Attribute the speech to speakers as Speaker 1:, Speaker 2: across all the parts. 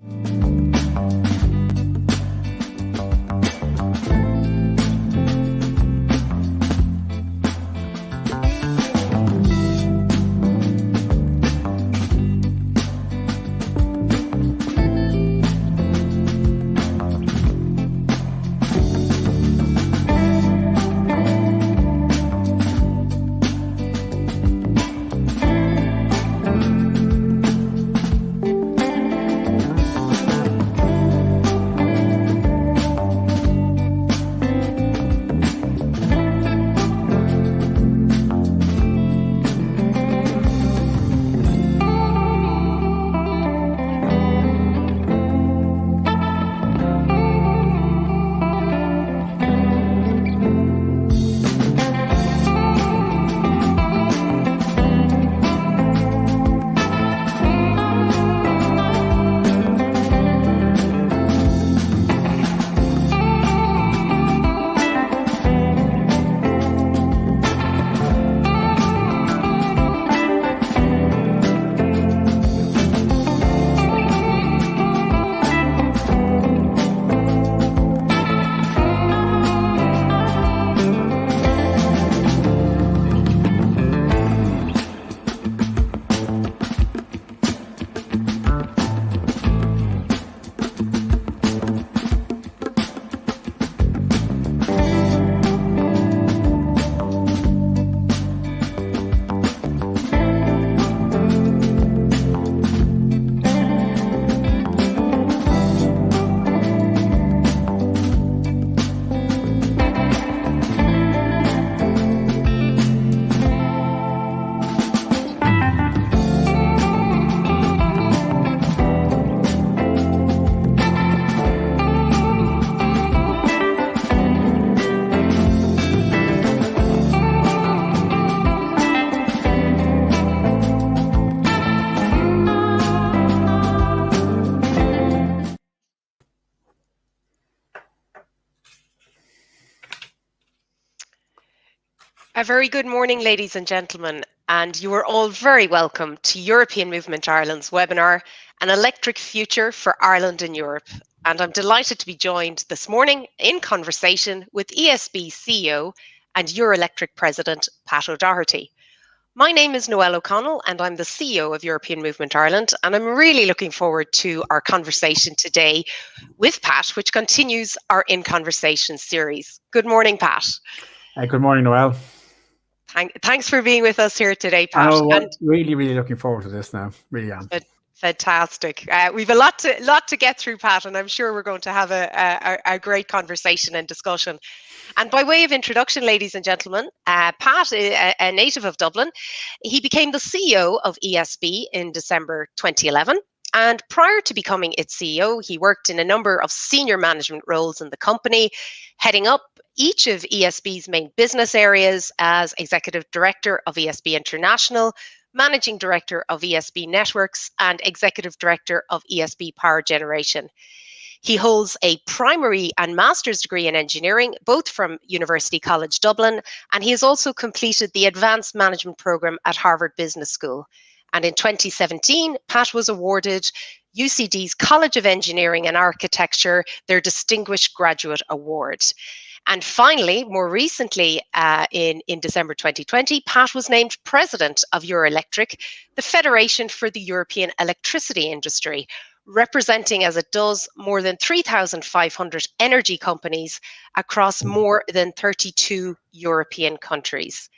Speaker 1: A very good morning, ladies and gentlemen, and you are all very welcome to European Movement Ireland's webinar, An Electric Future for Ireland and Europe. And I'm delighted to be joined this morning in conversation with ESB CEO and Eurelectric President, Pat Doherty. My name is Noelle O'Connell and I'm the CEO of European Movement Ireland, and I'm really looking forward to our conversation today with Pat, which continues our In Conversation series. Good morning, Pat.
Speaker 2: Good morning, Noelle.
Speaker 1: Thanks for being with us here today, Pat.
Speaker 2: And really looking forward to this now. Really am.
Speaker 1: Fantastic. We've a lot to get through, Pat, and I'm sure we're going to have a great conversation and discussion. And by way of introduction, ladies and gentlemen, Pat, a native of Dublin, he became the CEO of ESB in December 2011. And prior to becoming its CEO, he worked in a number of senior management roles in the company, heading up each of ESB's main business areas as Executive Director of ESB International, Managing Director of ESB Networks, and Executive Director of ESB Power Generation. He holds a primary and master's degree in engineering, both from University College Dublin, and he has also completed the Advanced Management Programme at Harvard Business School. And in 2017, Pat was awarded UCD's College of Engineering and Architecture their Distinguished Graduate Award. And finally, more recently, in December 2020, Pat was named President of Eurelectric, the Federation for the European Electricity Industry, representing as it does more than 3,500 energy companies across more than 32 European countries.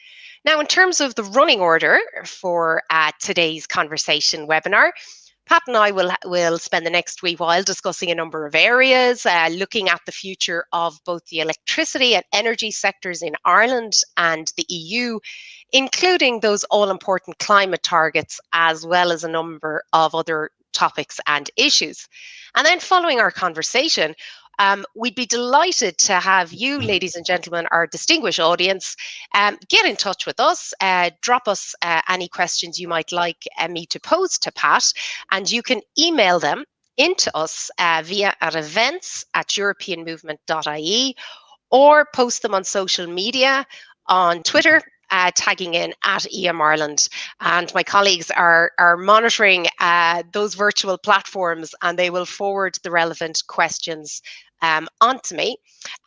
Speaker 1: Now, in terms of the running order for today's conversation webinar, Pat and I will spend the next wee while discussing a number of areas, looking at the future of both the electricity and energy sectors in Ireland and the EU, including those all-important climate targets, as well as a number of other topics and issues. And then following our conversation, we'd be delighted to have you, ladies and gentlemen, our distinguished audience, get in touch with us, drop us any questions you might like me to pose to Pat, and you can email them into us via at events@europeanmovement.ie, or post them on social media, on Twitter tagging in at EM Ireland. And my colleagues are monitoring those virtual platforms, and they will forward the relevant questions onto me.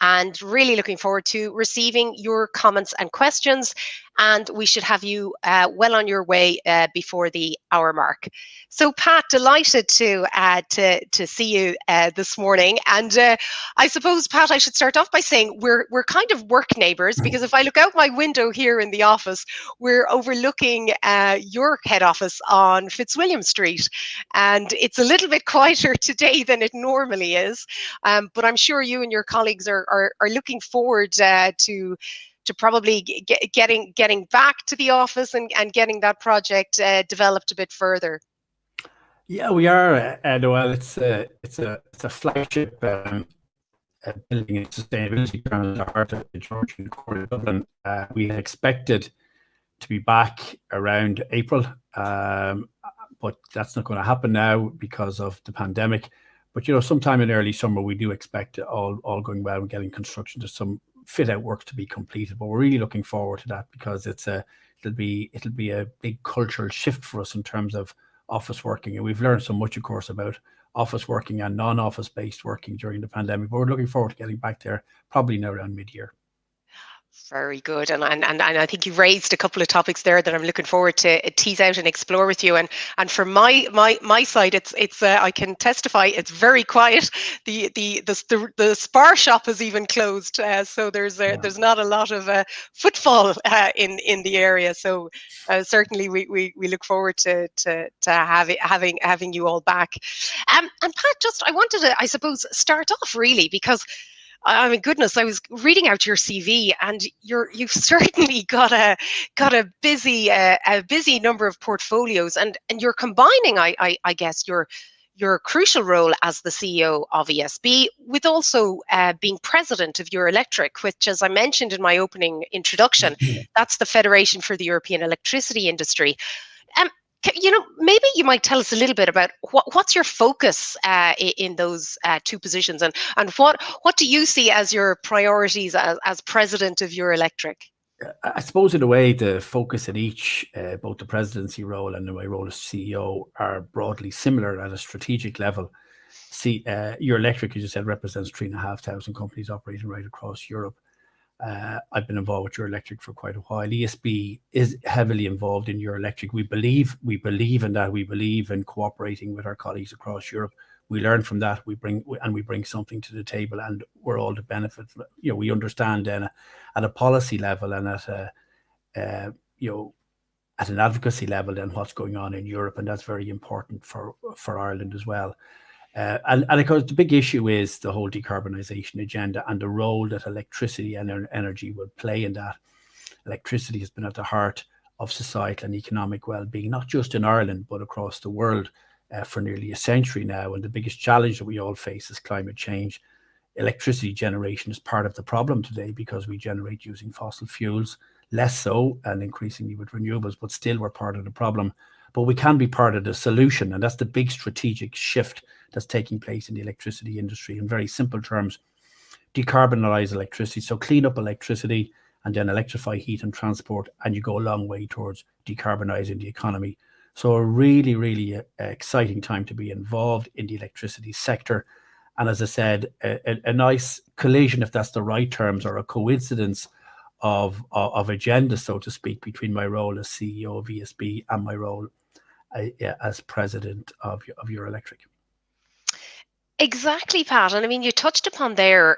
Speaker 1: And really looking forward to receiving your comments and questions. And we should have you well on your way before the hour mark. So, Pat, delighted to see you this morning. And I suppose, Pat, I should start off by saying we're kind of work neighbours, because if I look out my window here in the office, we're overlooking your head office on Fitzwilliam Street, and it's a little bit quieter today than it normally is. But I'm sure you and your colleagues are looking forward to probably getting back to the office and getting that project developed a bit further.
Speaker 2: Yeah, we are, Noelle. It's a flagship building in sustainability terms at the heart of the Georgian core of Dublin. We had expected to be back around April, but that's not going to happen now because of the pandemic. But sometime in early summer, we do expect all going well and getting construction to some fit out work to be completed. But we're really looking forward to that, because it'll be a big cultural shift for us in terms of office working, and we've learned so much, of course, about office working and non-office based working during the pandemic. But we're looking forward to getting back there probably now around mid-year.
Speaker 1: Very good, and I think you've raised a couple of topics there that I'm looking forward to tease out and explore with you. And from my side, it's I can testify it's very quiet. The spar shop has even closed, so there's not a lot of footfall in the area. So certainly we look forward to having you all back. And Pat, I wanted to, I suppose, start off really because, I mean, goodness, I was reading out your CV, and you've certainly got a busy number of portfolios, and you're combining, I guess, your crucial role as the CEO of ESB with also being president of Eurelectric, which, as I mentioned in my opening introduction, that's the Federation for the European Electricity Industry. Maybe you might tell us a little bit about what's your focus in those two positions, and what do you see as your priorities as president of Eurelectric?
Speaker 2: I suppose in a way the focus in each, both the presidency role and my role as CEO, are broadly similar at a strategic level. Eurelectric, as you said, represents 3,500 companies operating right across Europe. I've been involved with Eurelectric for quite a while. ESB is heavily involved in Eurelectric. We believe in that. We believe in cooperating with our colleagues across Europe. We learn from that. We bring something to the table, and we're all to benefit. We understand then at a policy level and at an advocacy level then what's going on in Europe, and that's very important for Ireland as well. And of course, the big issue is the whole decarbonisation agenda and the role that electricity and energy will play in that. Electricity has been at the heart of societal and economic well-being, not just in Ireland, but across the world for nearly a century now. And the biggest challenge that we all face is climate change. Electricity generation is part of the problem today because we generate using fossil fuels, less so, and increasingly with renewables, but still we're part of the problem. But we can be part of the solution, and that's the big strategic shift that's taking place in the electricity industry. In very simple terms, decarbonise electricity, so clean up electricity and then electrify heat and transport, and you go a long way towards decarbonising the economy. So a really, really exciting time to be involved in the electricity sector. And as I said, a nice collision, if that's the right terms, or a coincidence of agenda, so to speak, between my role as CEO of ESB and my role as president of Eurelectric.
Speaker 1: Exactly, Pat. And I mean, you touched upon there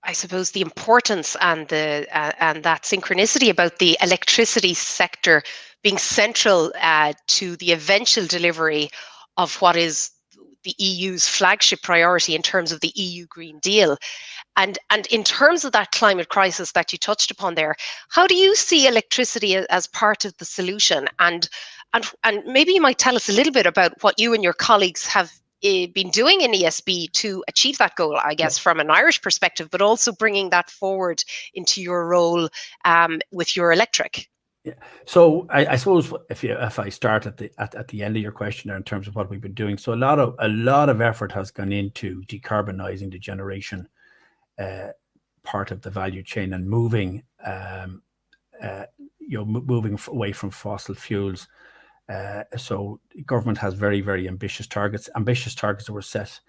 Speaker 1: I suppose the importance and that synchronicity about the electricity sector being central to the eventual delivery of what is the EU's flagship priority in terms of the EU Green Deal. And in terms of that climate crisis that you touched upon there, how do you see electricity as part of the solution? And maybe you might tell us a little bit about what you and your colleagues have been doing in ESB to achieve that goal, I guess, from an Irish perspective, but also bringing that forward into your role with Eurelectric.
Speaker 2: Yeah. So I suppose if I start at the end of your question there in terms of what we've been doing, so a lot of effort has gone into decarbonising the generation part of the value chain and moving, moving away from fossil fuels. So government has very, very ambitious targets that were set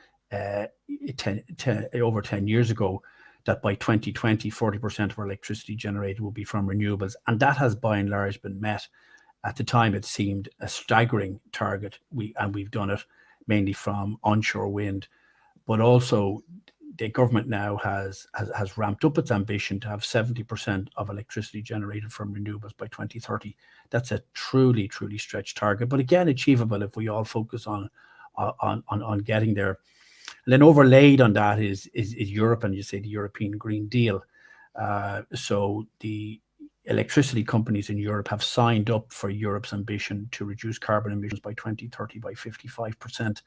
Speaker 2: over 10 years ago, that by 2020, 40% of our electricity generated will be from renewables. And that has by and large been met. At the time, it seemed a staggering target. We've done it mainly from onshore wind, but also the government now has ramped up its ambition to have 70% of electricity generated from renewables by 2030. That's a truly, truly stretched target, but again, achievable if we all focus on getting there. And then overlaid on that is Europe, and you say the European Green Deal. So the electricity companies in Europe have signed up for Europe's ambition to reduce carbon emissions by 2030 by 55%.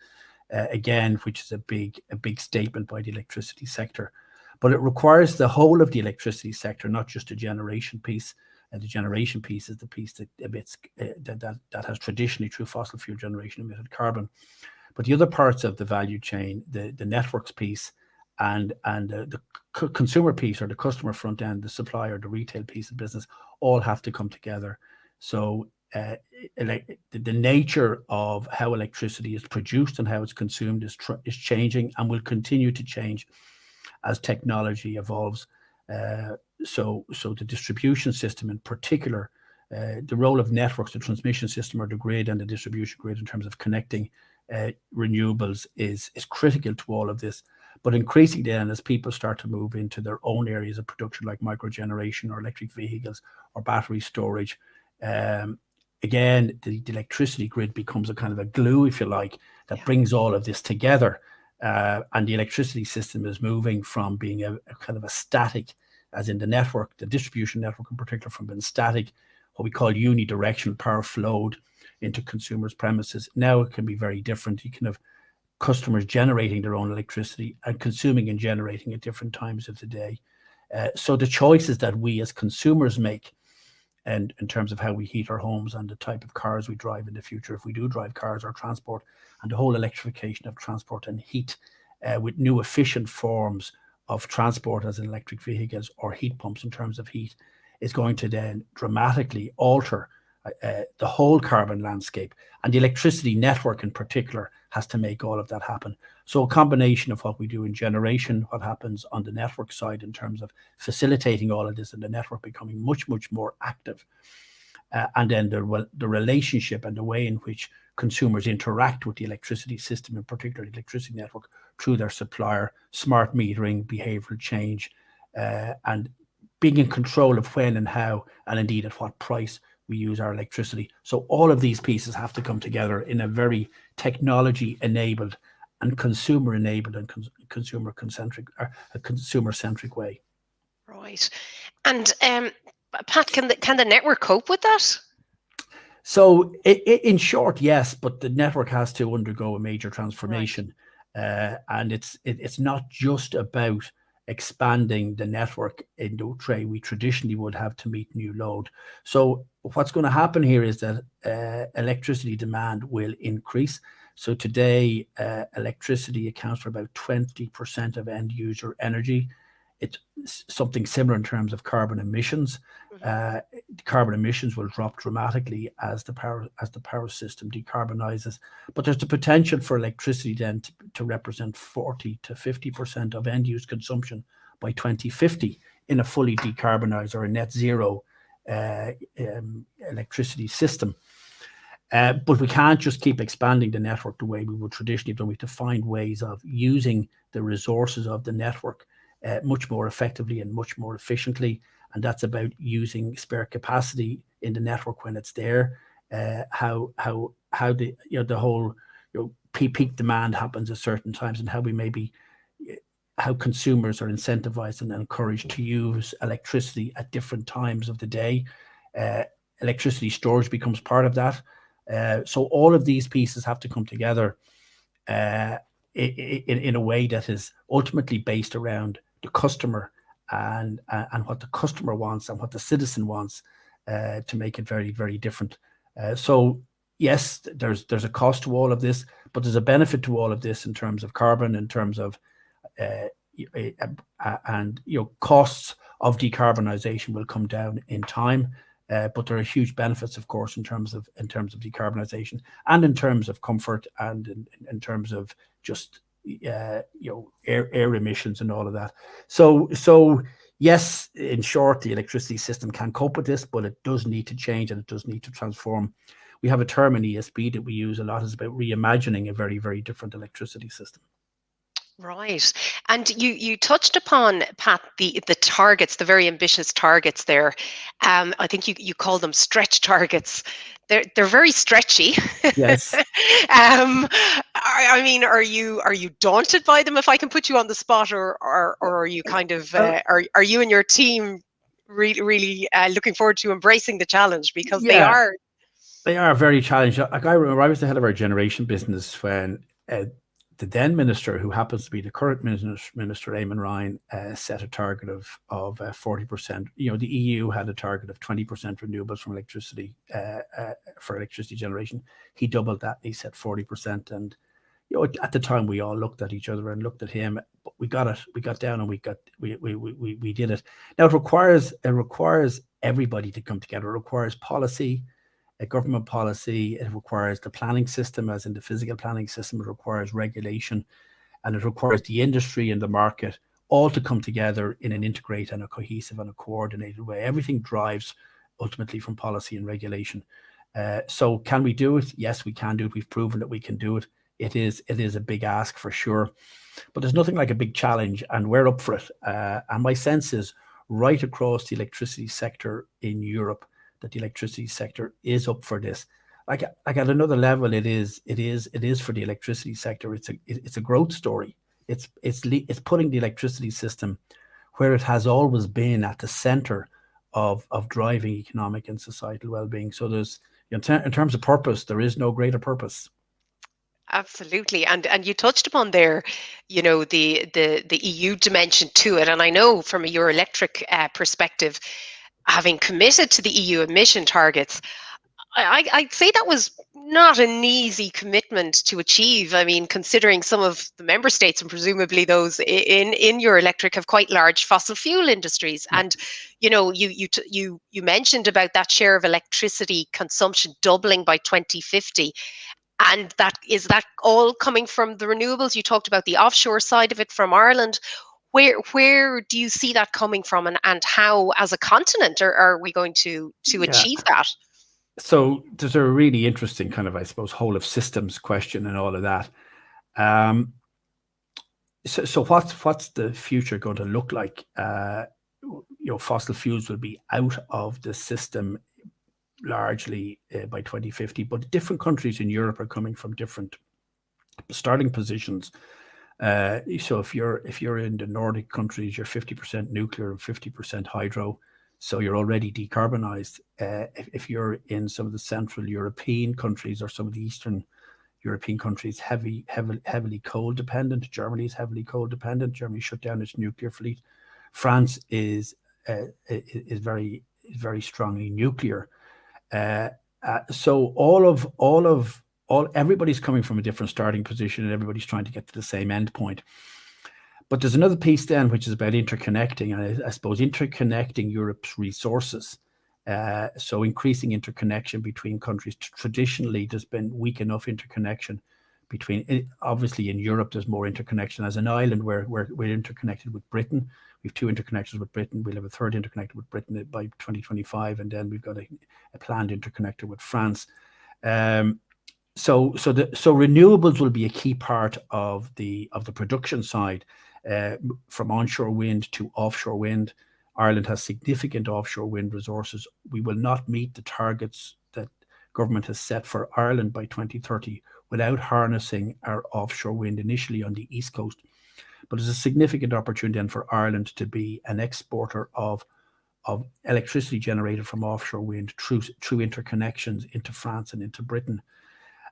Speaker 2: Again, which is a big statement by the electricity sector. But it requires the whole of the electricity sector, not just the generation piece. And the generation piece is the piece that emits that has traditionally, through fossil fuel generation, emitted carbon. But the other parts of the value chain, the networks piece, and the consumer piece, or the customer front end, the supplier, the retail piece of business, all have to come together. So the nature of how electricity is produced and how it's consumed is changing, and will continue to change as technology evolves. So the distribution system in particular, the role of networks, the transmission system or the grid and the distribution grid in terms of connecting renewables is critical to all of this. But increasingly then, as people start to move into their own areas of production like microgeneration or electric vehicles or battery storage, again, the electricity grid becomes a kind of a glue, if you like, that brings all of this together. And the electricity system is moving from being a kind of a static, as in the network, the distribution network in particular, from being static, what we call unidirectional power flowed into consumers' premises. Now it can be very different. You can have customers generating their own electricity and consuming and generating at different times of the day. So the choices that we as consumers make, and in terms of how we heat our homes and the type of cars we drive in the future, if we do drive cars or transport, and the whole electrification of transport and heat with new efficient forms of transport as in electric vehicles or heat pumps in terms of heat, is going to then dramatically alter the whole carbon landscape. And the electricity network in particular has to make all of that happen. So a combination of what we do in generation, what happens on the network side in terms of facilitating all of this, and the network becoming much, much more active. And then the relationship and the way in which consumers interact with the electricity system, in particular the electricity network, through their supplier, smart metering, behavioural change, and being in control of when and how, and indeed at what price we use our electricity. So all of these pieces have to come together in a very technology-enabled and consumer-enabled and consumer-centric way.
Speaker 1: Right. And Pat, can the network cope with that?
Speaker 2: So in short, yes, but the network has to undergo a major transformation. Right. And it's not just about expanding the network in the way we traditionally would have to meet new load. So what's going to happen here is that electricity demand will increase. So today, electricity accounts for about 20% of end user energy. It's something similar in terms of carbon emissions. Carbon emissions will drop dramatically as the power system decarbonizes. But there's the potential for electricity then to represent 40 to 50% of end use consumption by 2050 in a fully decarbonized or a net zero electricity system. But we can't just keep expanding the network the way we would traditionally have done. We have to find ways of using the resources of the network much more effectively and much more efficiently. And that's about using spare capacity in the network when it's there. How the the whole peak demand happens at certain times, and how consumers are incentivized and encouraged to use electricity at different times of the day. Electricity storage becomes part of that. So all of these pieces have to come together in a way that is ultimately based around the customer and what the customer wants and what the citizen wants, to make it very, very different. So yes, there's a cost to all of this, but there's a benefit to all of this in terms of carbon, in terms of and costs of decarbonisation will come down in time. But there are huge benefits, of course, in terms of decarbonisation, and in terms of comfort, and in terms of just air emissions and all of that. So yes, in short, the electricity system can cope with this, but it does need to change, and it does need to transform. We have a term in ESB that we use a lot. It's about reimagining a very, very different electricity system.
Speaker 1: Right. And you touched upon, Pat, the targets, the very ambitious targets there. I think you call them stretch targets. They're very stretchy.
Speaker 2: Yes.
Speaker 1: I mean, are you daunted by them, if I can put you on the spot, or are you kind of are you and your team really looking forward to embracing the challenge, because they are
Speaker 2: very challenging. Like, I remember I was the head of our generation business when the then minister, who happens to be the current minister, Eamon Ryan, set a target of 40%. The EU had a target of 20% renewables from electricity for electricity generation. He doubled that. He set 40%, and at the time we all looked at each other and looked at him. But we got it. We got down, and we did it. Now it requires everybody to come together. It requires policy. A government policy. It requires the planning system, as in the physical planning system. It requires regulation, and it requires the industry and the market all to come together in an integrated and a cohesive and a coordinated way. Everything drives ultimately from policy and regulation. So can we do it? Yes, we can do it. We've proven that we can do it. It is a big ask for sure, but there's nothing like a big challenge, and we're up for it. And my sense is, right across the electricity sector in Europe, that the electricity sector is up for this. Like at another level, it is for the electricity sector. It's a growth story. It's putting the electricity system where it has always been, at the center of driving economic and societal well-being. So there's, in terms of purpose, there is no greater purpose.
Speaker 1: Absolutely. And you touched upon there, the EU dimension to it. And I know from a Eurelectric perspective, having committed to the EU emission targets, I'd say that was not an easy commitment to achieve. I mean, considering some of the member states, and presumably those in Eurelectric, have quite large fossil fuel industries. Yeah. And you mentioned about that share of electricity consumption doubling by 2050. And is that all coming from the renewables? You talked about the offshore side of it from Ireland. Where do you see that coming from, and how, as a continent, are we going to achieve that?
Speaker 2: So there's a really interesting kind of, I suppose, whole of systems question and all of that. So what's the future going to look like? Fossil fuels will be out of the system largely by 2050, but different countries in Europe are coming from different starting positions. So if you're in the Nordic countries, you're 50% nuclear and 50% hydro, so you're already decarbonized. If you're in some of the Central European countries or some of the Eastern European countries, heavily coal dependent. Germany is heavily coal dependent. Germany shut down its nuclear fleet. France is very strongly nuclear. So everybody's coming from a different starting position, and everybody's trying to get to the same end point. But there's another piece then, which is about interconnecting, and I suppose interconnecting Europe's resources. So increasing interconnection between countries. Traditionally, there's been weak enough interconnection between. Obviously, in Europe, there's more interconnection. As an island, we're interconnected with Britain. We have 2 interconnectors with Britain. We'll have a 3rd interconnector with Britain by 2025, and then we've got a planned interconnector with France. So renewables will be a key part of the production side, from onshore wind to offshore wind. Ireland has significant offshore wind resources. We will not meet the targets that government has set for Ireland by 2030 without harnessing our offshore wind initially on the east coast. But there's a significant opportunity then for Ireland to be an exporter of electricity generated from offshore wind through interconnections into France and into Britain.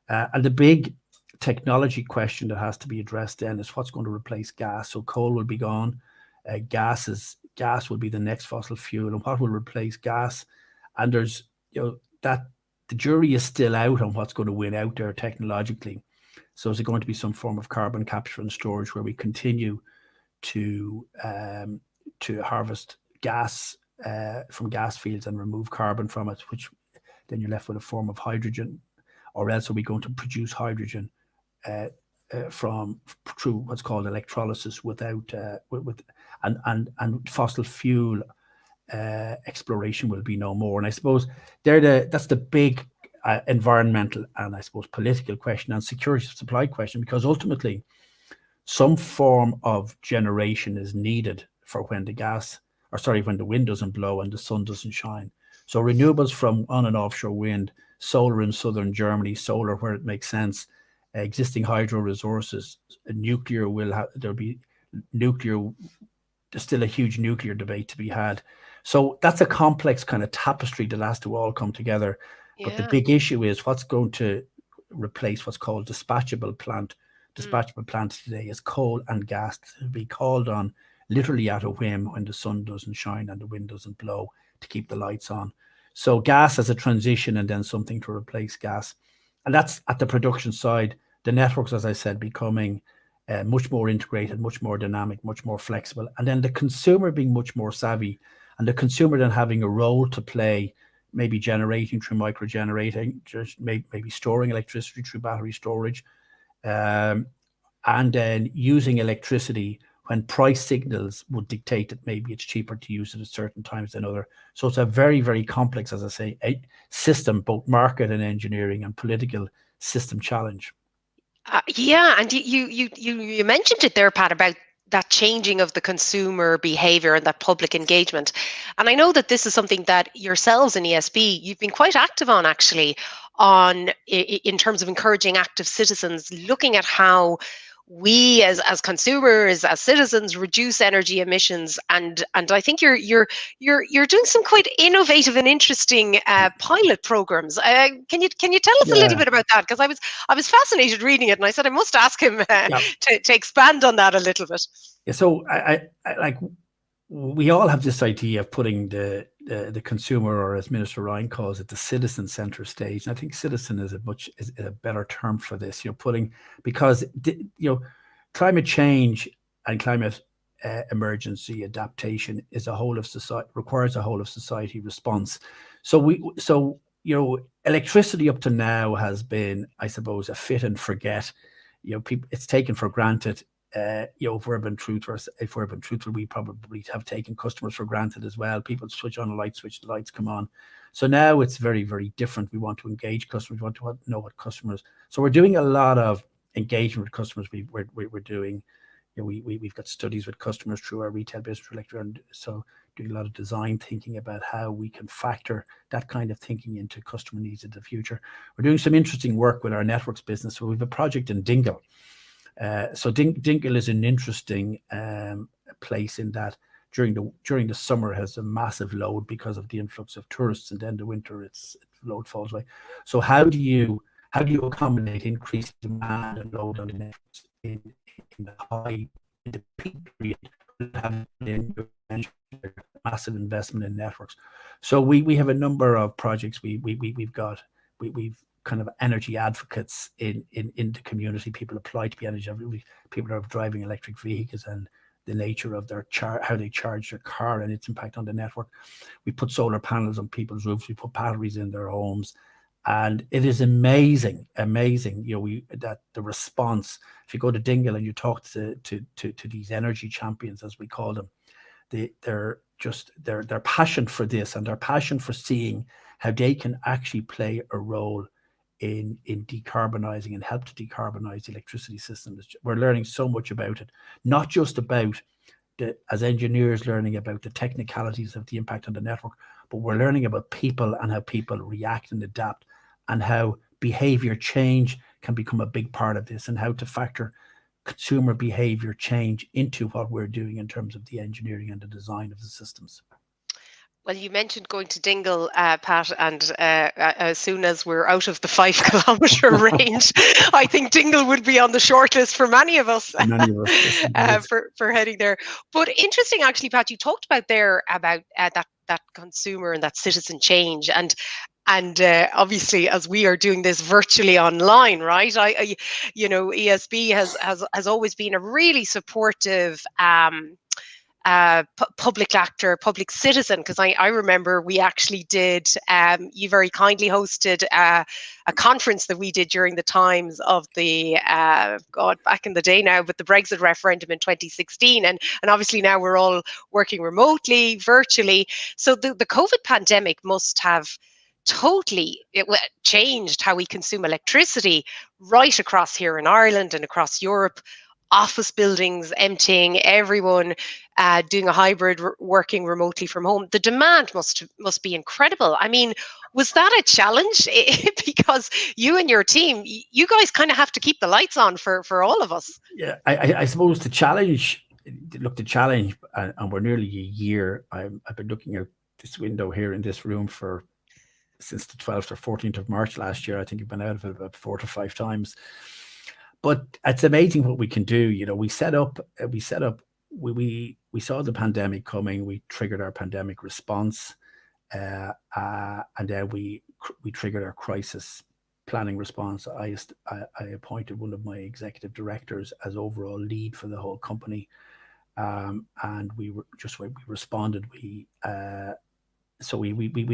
Speaker 2: And the big technology question that has to be addressed then is what's going to replace gas. So coal will be gone. Gas will be the next fossil fuel, and what will replace gas? And there's that the jury is still out on what's going to win out there technologically. So is it going to be some form of carbon capture and storage where we continue to harvest gas from gas fields and remove carbon from it, which then you're left with a form of hydrogen, or else are we going to produce hydrogen through what's called electrolysis without and fossil fuel exploration will be no more. And I suppose that's the big environmental and I suppose political question and security of supply question, because ultimately some form of generation is needed for when the wind doesn't blow and the sun doesn't shine. So renewables from on and offshore wind, solar in southern Germany, solar where it makes sense, existing hydro resources, nuclear there's still a huge nuclear debate to be had. So that's a complex kind of tapestry that has to all come together.
Speaker 1: Yeah.
Speaker 2: But the big issue is what's going to replace what's called dispatchable plant. Dispatchable plants today is coal and gas to be called on literally at a whim when the sun doesn't shine and the wind doesn't blow to keep the lights on. So gas as a transition and then something to replace gas. And that's at the production side. The networks, as I said, becoming much more integrated, much more dynamic, much more flexible. And then the consumer being much more savvy, and the consumer then having a role to play, maybe generating through microgenerating, just maybe storing electricity through battery storage, and then using electricity when price signals would dictate that maybe it's cheaper to use it at certain times than other. So it's a very, very complex, as I say, a system, both market and engineering and political system challenge.
Speaker 1: Yeah, and you mentioned it there, Pat, about that changing of the consumer behavior and that public engagement. And I know that this is something that yourselves in ESB, you've been quite active on actually, in terms of encouraging active citizens, looking at how we as consumers, as citizens, reduce energy emissions. And I think you're doing some quite innovative and interesting pilot programs. Can you tell us a little bit about that? Because I was fascinated reading it, and I said I must ask him to expand on that a little bit.
Speaker 2: Yeah. So I like, we all have this idea of putting the consumer, or as Minister Ryan calls it, the citizen center stage. And I think citizen is a better term for this. Because climate change and climate emergency adaptation is a whole of society, requires a whole of society response. So electricity up to now has been, I suppose, a fit and forget. People, it's taken for granted. If we're being truthful, we probably have taken customers for granted as well. People switch on a light switch, the lights come on. So now it's very, very different. We want to engage customers. We want to know what customers. So we're doing a lot of engagement with customers. We're doing, we've got studies with customers through our retail business Eurelectric, and so doing a lot of design thinking about how we can factor that kind of thinking into customer needs in the future. We're doing some interesting work with our networks business. So we have a project in Dingle. So Dingle is an interesting place in that during the summer has a massive load because of the influx of tourists, and then the winter its load falls away. So how do you accommodate increased demand and load on the networks in the peak period, having massive investment in networks? So we have a number of projects. We've kind of energy advocates in the community. People apply to be energy advocates. People are driving electric vehicles and the nature of their how they charge their car and its impact on the network. We put solar panels on people's roofs. We put batteries in their homes, and it is amazing. That the response. If you go to Dingle and you talk to these energy champions, as we call them, their passion for this and their passion for seeing how they can actually play a role in decarbonising and help to decarbonise the electricity system. We're learning so much about it, not just about as engineers learning about the technicalities of the impact on the network, but we're learning about people and how people react and adapt, and how behaviour change can become a big part of this, and how to factor consumer behaviour change into what we're doing in terms of the engineering and the design of the systems.
Speaker 1: Well, you mentioned going to Dingle, Pat, and as soon as we're out of the 5 kilometre range, I think Dingle would be on the short list for many of us, for heading there. But interesting, actually, Pat, you talked about there about that consumer and that citizen change. And And obviously, as we are doing this virtually online, right? ESB has always been a really supportive public actor, public citizen, because I remember we actually did, you very kindly hosted a conference that we did during the times of the, God, back in the day now, but the Brexit referendum in 2016. And obviously now we're all working remotely, virtually. So the COVID pandemic must have totally changed how we consume electricity right across here in Ireland and across Europe. Office buildings emptying, everyone doing a hybrid working remotely from home. The demand must be incredible. I mean, was that a challenge? Because you and your team, you guys kind of have to keep the lights on for all of us.
Speaker 2: Yeah, I suppose the challenge, and we're nearly a year. I've been looking out this window here in this room since the 12th or 14th of March last year. I think you've been out of it about 4 to 5 times. But it's amazing what we can do. You know, we saw the pandemic coming. We triggered our pandemic response, and then we triggered our crisis planning response. I appointed one of my executive directors as overall lead for the whole company, and we responded. We had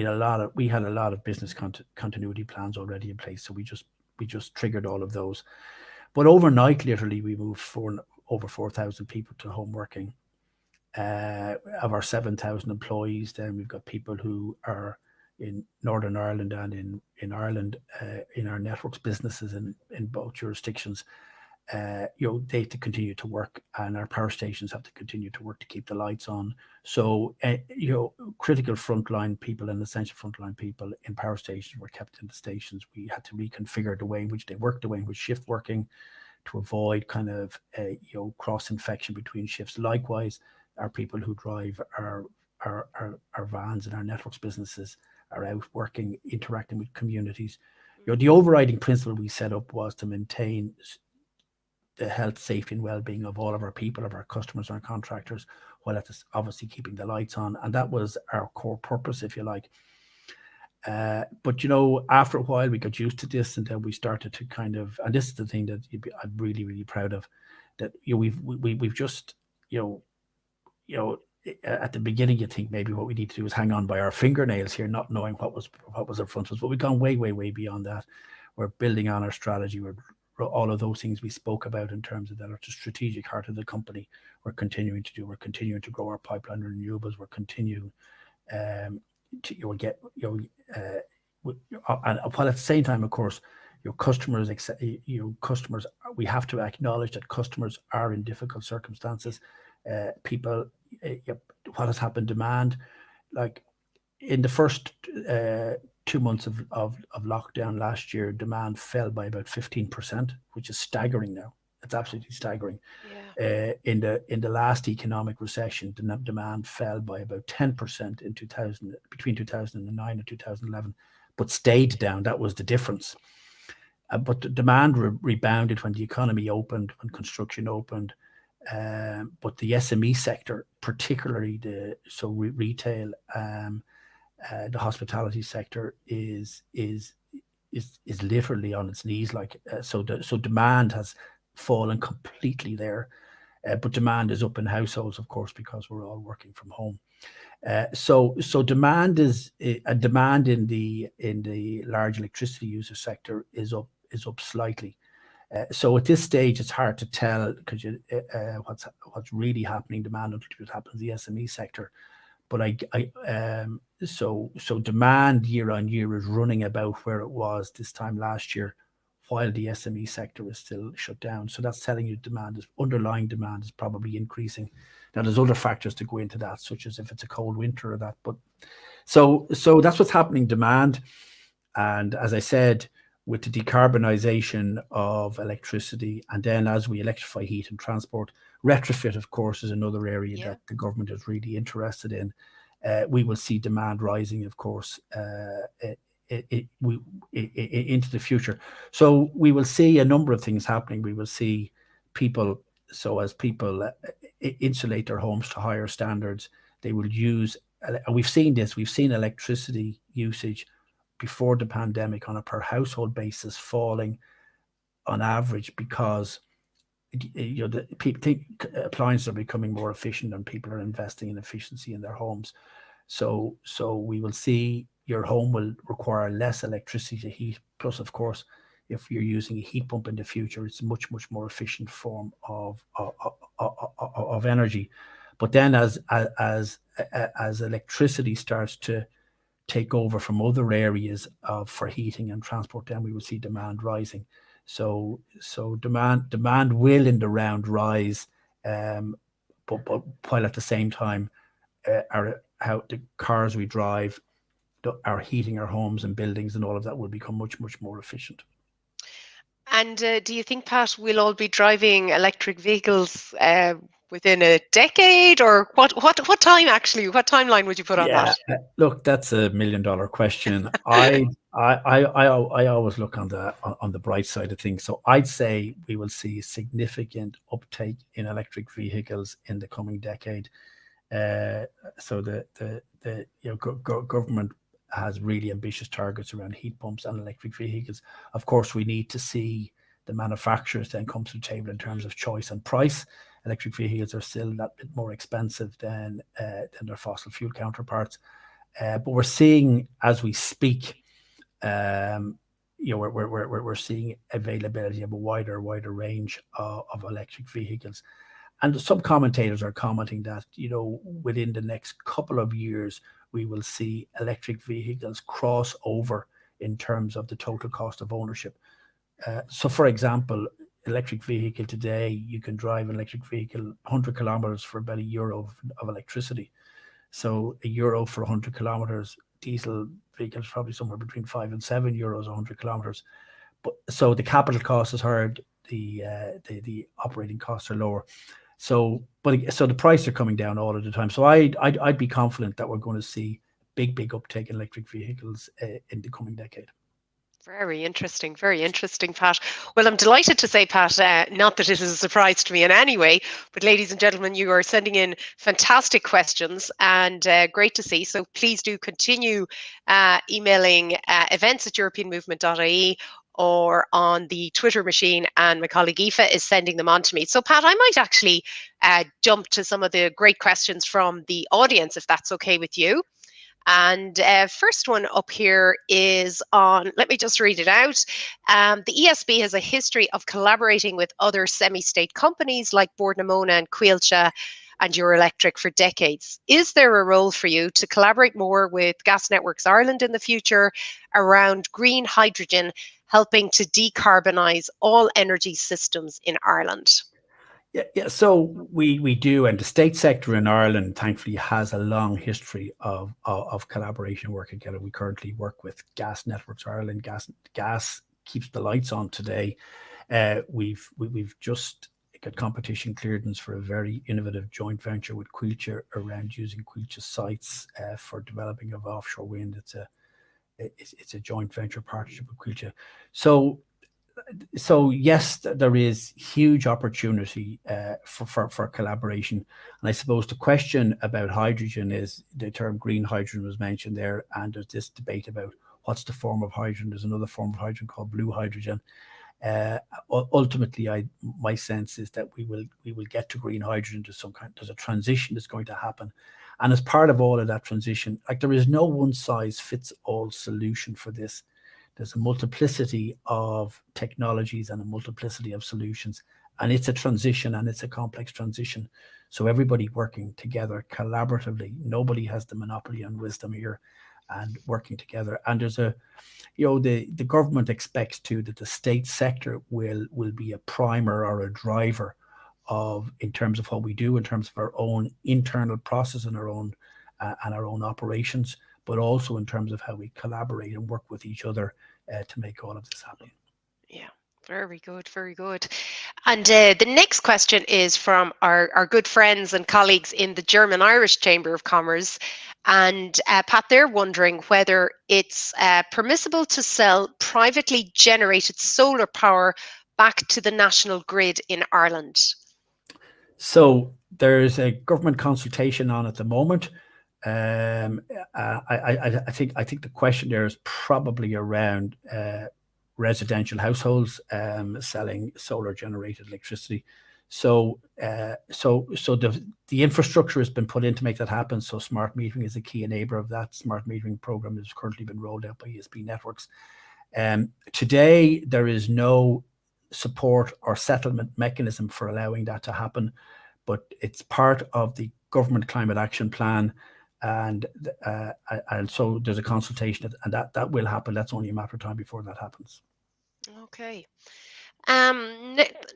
Speaker 2: a lot of business continuity plans already in place. So we just triggered all of those. But overnight, literally, we moved over 4,000 people to home working. Of our 7,000 employees, then we've got people who are in Northern Ireland and in Ireland, in our networks businesses in both jurisdictions. They have to continue to work, and our power stations have to continue to work to keep the lights on. So, critical frontline people and essential frontline people in power stations were kept in the stations. We had to reconfigure the way in which they worked, the way in which shift working, to avoid kind of cross infection between shifts. Likewise, our people who drive our vans and our networks businesses are out working, interacting with communities. The overriding principle we set up was to maintain the health, safety and well-being of all of our people, of our customers and our contractors, while at this, obviously keeping the lights on. And that was our core purpose, if you like. But after a while we got used to this, and then we started to kind of, and this is the thing that I'm really, really proud of, that we've just at the beginning you think maybe what we need to do is hang on by our fingernails here, not knowing what was in front of us, but we've gone way, way, way beyond that. We're building on our strategy. We're all of those things we spoke about in terms of that are the strategic heart of the company. We're continuing to grow our pipeline of renewables. We're continuing and while at the same time, of course, customers, we have to acknowledge that customers are in difficult circumstances. People, what has happened, demand, like in the first 2 months of lockdown last year, demand fell by about 15%, which is staggering now. It's absolutely staggering. Yeah. In the last economic recession, demand fell by about 10% in between 2009 and 2011, but stayed down. That was the difference. But the demand rebounded when the economy opened, when construction opened. But the SME sector, particularly retail, the hospitality sector is literally on its knees. So demand has fallen completely there, but demand is up in households, of course, because we're all working from home. So demand is demand in the large electricity user sector is up slightly. So at this stage, it's hard to tell because what's really happening demand until it happens in the SME sector. But so demand year on year is running about where it was this time last year, while the SME sector is still shut down. So that's telling you underlying demand is probably increasing. Now there's other factors to go into that, such as if it's a cold winter or that. But so that's what's happening, demand. And as I said, with the decarbonisation of electricity, and then as we electrify heat and transport, retrofit, of course, is another area that the government is really interested in. We will see demand rising, of course, into the future. So we will see a number of things happening. We will see people, as people insulate their homes to higher standards, they will use, and we've seen electricity usage before the pandemic on a per household basis falling on average, because the people think appliances are becoming more efficient and people are investing in efficiency in their homes. So we will see your home will require less electricity to heat. Plus, of course, if you're using a heat pump in the future, it's a much more efficient form of energy. But then as electricity starts to take over from other areas for heating and transport, then we will see demand rising. So demand will in the round rise, but while at the same time, how the cars we drive, our heating our homes and buildings and all of that will become much more efficient.
Speaker 1: And do you think, Pat, we'll all be driving electric vehicles within a decade, or what time actually? What timeline would you put on that?
Speaker 2: Look, that's $1 million question. I always look on the bright side of things. So I'd say we will see significant uptake in electric vehicles in the coming decade. So the government has really ambitious targets around heat pumps and electric vehicles. Of course, we need to see the manufacturers then come to the table in terms of choice and price. Electric vehicles are still that bit more expensive than their fossil fuel counterparts. But we're seeing, as we speak, we're seeing availability of a wider range of electric vehicles. And some commentators are commenting that, within the next couple of years, we will see electric vehicles cross over in terms of the total cost of ownership. So, for example, electric vehicle today, you can drive an electric vehicle 100 kilometers for about €1 of electricity. So €1 for 100 kilometers, diesel vehicles probably somewhere between €5 and €7 a 100 kilometers. But so the capital cost is higher, the operating costs are lower. So the prices are coming down all of the time. So I'd be confident that we're going to see big uptake in electric vehicles in the coming decade.
Speaker 1: Very interesting, Pat. Well, I'm delighted to say, Pat, not that it is a surprise to me in any way, but ladies and gentlemen, you are sending in fantastic questions and great to see. So please do continue emailing events@europeanmovement.ie or on the Twitter machine, and my colleague Aoife is sending them on to me. So Pat, I might actually jump to some of the great questions from the audience, if that's okay with you. And first one up here is on, let me just read it out. The ESB has a history of collaborating with other semi-state companies like Bord na Móna and Coillte and Eurelectric for decades. Is there a role for you to collaborate more with Gas Networks Ireland in the future around green hydrogen, helping to decarbonise all energy systems in Ireland?
Speaker 2: Yeah. So we do, and the state sector in Ireland, thankfully, has a long history of collaboration working together. We currently work with Gas Networks Ireland. Gas keeps the lights on today. We've just got competition clearance for a very innovative joint venture with Coillte around using Coillte sites for developing of offshore wind. It's a joint venture partnership with Coillte. So yes, there is huge opportunity for collaboration. And I suppose the question about hydrogen is, the term green hydrogen was mentioned there, and there's this debate about what's the form of hydrogen. There's another form of hydrogen called blue hydrogen. Ultimately, my sense is that we will get to green hydrogen to some kind. There's a transition that's going to happen. And as part of all of that transition, there is no one size fits all solution for this. There's a multiplicity of technologies and a multiplicity of solutions, and it's a transition, and it's a complex transition. So everybody working together collaboratively, nobody has the monopoly on wisdom here, and working together. And there's the government expects that the state sector will be a primer or a driver in terms of what we do, in terms of our own internal process and our own operations, but also in terms of how we collaborate and work with each other to make all of this happen.
Speaker 1: Yeah, very good. And the next question is from our good friends and colleagues in the German-Irish Chamber of Commerce. And Pat, they're wondering whether it's permissible to sell privately generated solar power back to the national grid in Ireland.
Speaker 2: So there's a government consultation on at the moment. I think the question there is probably around residential households selling solar generated electricity. So the infrastructure has been put in to make that happen. So smart metering is a key enabler of that. Smart metering program has currently been rolled out by ESB networks. Today, there is no support or settlement mechanism for allowing that to happen, but it's part of the government climate action plan. And so there's a consultation, and that will happen. That's only a matter of time before that happens.
Speaker 1: Okay.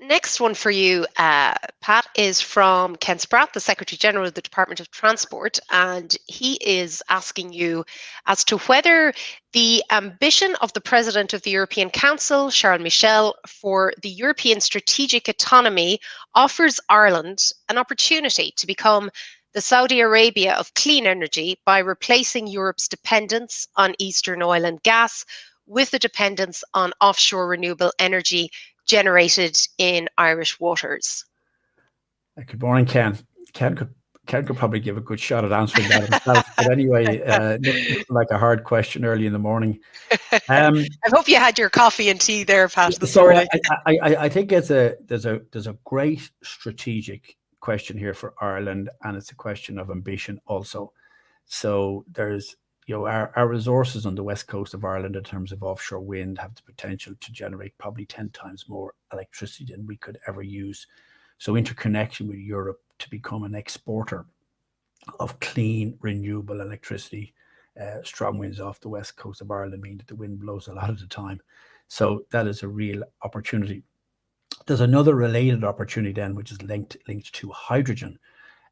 Speaker 1: Next one for you, Pat, is from Ken Spratt, the Secretary General of the Department of Transport, and he is asking you as to whether the ambition of the President of the European Council, Charles Michel, for the European strategic autonomy offers Ireland an opportunity to become the Saudi Arabia of clean energy by replacing Europe's dependence on Eastern oil and gas with a dependence on offshore renewable energy generated in Irish waters.
Speaker 2: Good morning, Ken. Ken could probably give a good shot at answering that himself. But anyway, like a hard question early in the morning.
Speaker 1: I hope you had your coffee and tea there, Pat.
Speaker 2: So I think there's a great strategic question here for Ireland, and it's a question of ambition also. So there's, our resources on the west coast of Ireland in terms of offshore wind have the potential to generate probably 10 times more electricity than we could ever use. So interconnection with Europe to become an exporter of clean, renewable electricity, strong winds off the west coast of Ireland mean that the wind blows a lot of the time. So that is a real opportunity. There's another related opportunity then, which is linked to hydrogen.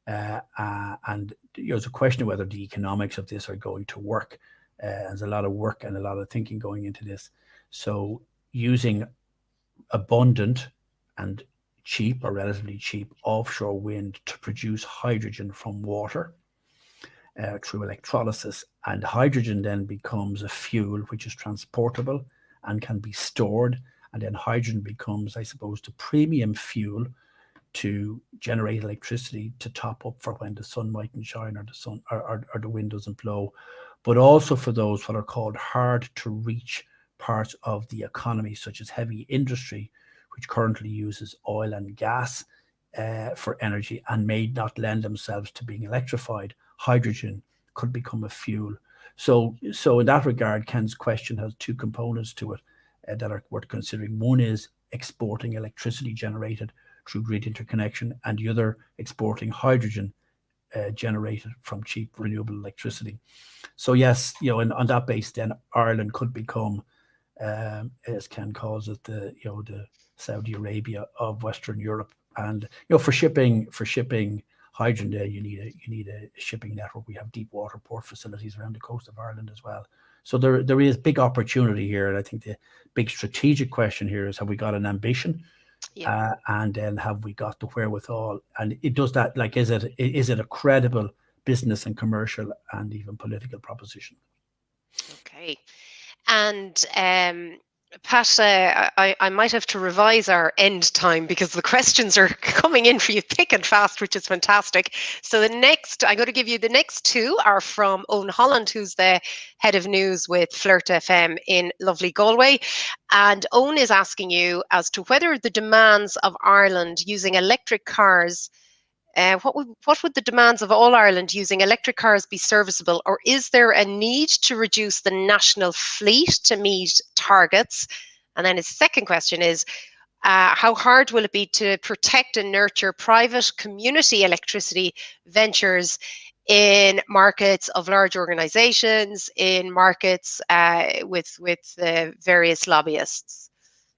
Speaker 2: And there's a question of whether the economics of this are going to work. There's a lot of work and a lot of thinking going into this. So using abundant and cheap or relatively cheap offshore wind to produce hydrogen from water through electrolysis, and hydrogen then becomes a fuel which is transportable and can be stored, and then hydrogen becomes, I suppose, the premium fuel to generate electricity to top up for when the sun mightn't shine or the sun or the wind doesn't blow, but also for those what are called hard to reach parts of the economy, such as heavy industry, which currently uses oil and gas for energy and may not lend themselves to being electrified. Hydrogen could become a fuel. So in that regard, Ken's question has two components to it that are worth considering. One is exporting electricity generated through grid interconnection, and the other exporting hydrogen generated from cheap renewable electricity. So yes, and on that base, then Ireland could become, as Ken calls it, the Saudi Arabia of Western Europe. And for shipping hydrogen, there you need a shipping network. We have deep water port facilities around the coast of Ireland as well. So there is big opportunity here, and I think the big strategic question here is: have we got an ambition? Yeah. And then have we got the wherewithal? And it does that. Like, is it a credible business and commercial and even political proposition?
Speaker 1: Okay, and Pat, I might have to revise our end time because the questions are coming in for you thick and fast, which is fantastic. So I'm going to give you the next two are from Owen Holland, who's the head of news with Flirt FM in lovely Galway. And Owen is asking you as to whether the demands of Ireland using electric cars, what would the demands of all Ireland using electric cars be serviceable, or is there a need to reduce the national fleet to meet targets? And then his second question is, how hard will it be to protect and nurture private community electricity ventures in markets of large organizations, in markets with various lobbyists?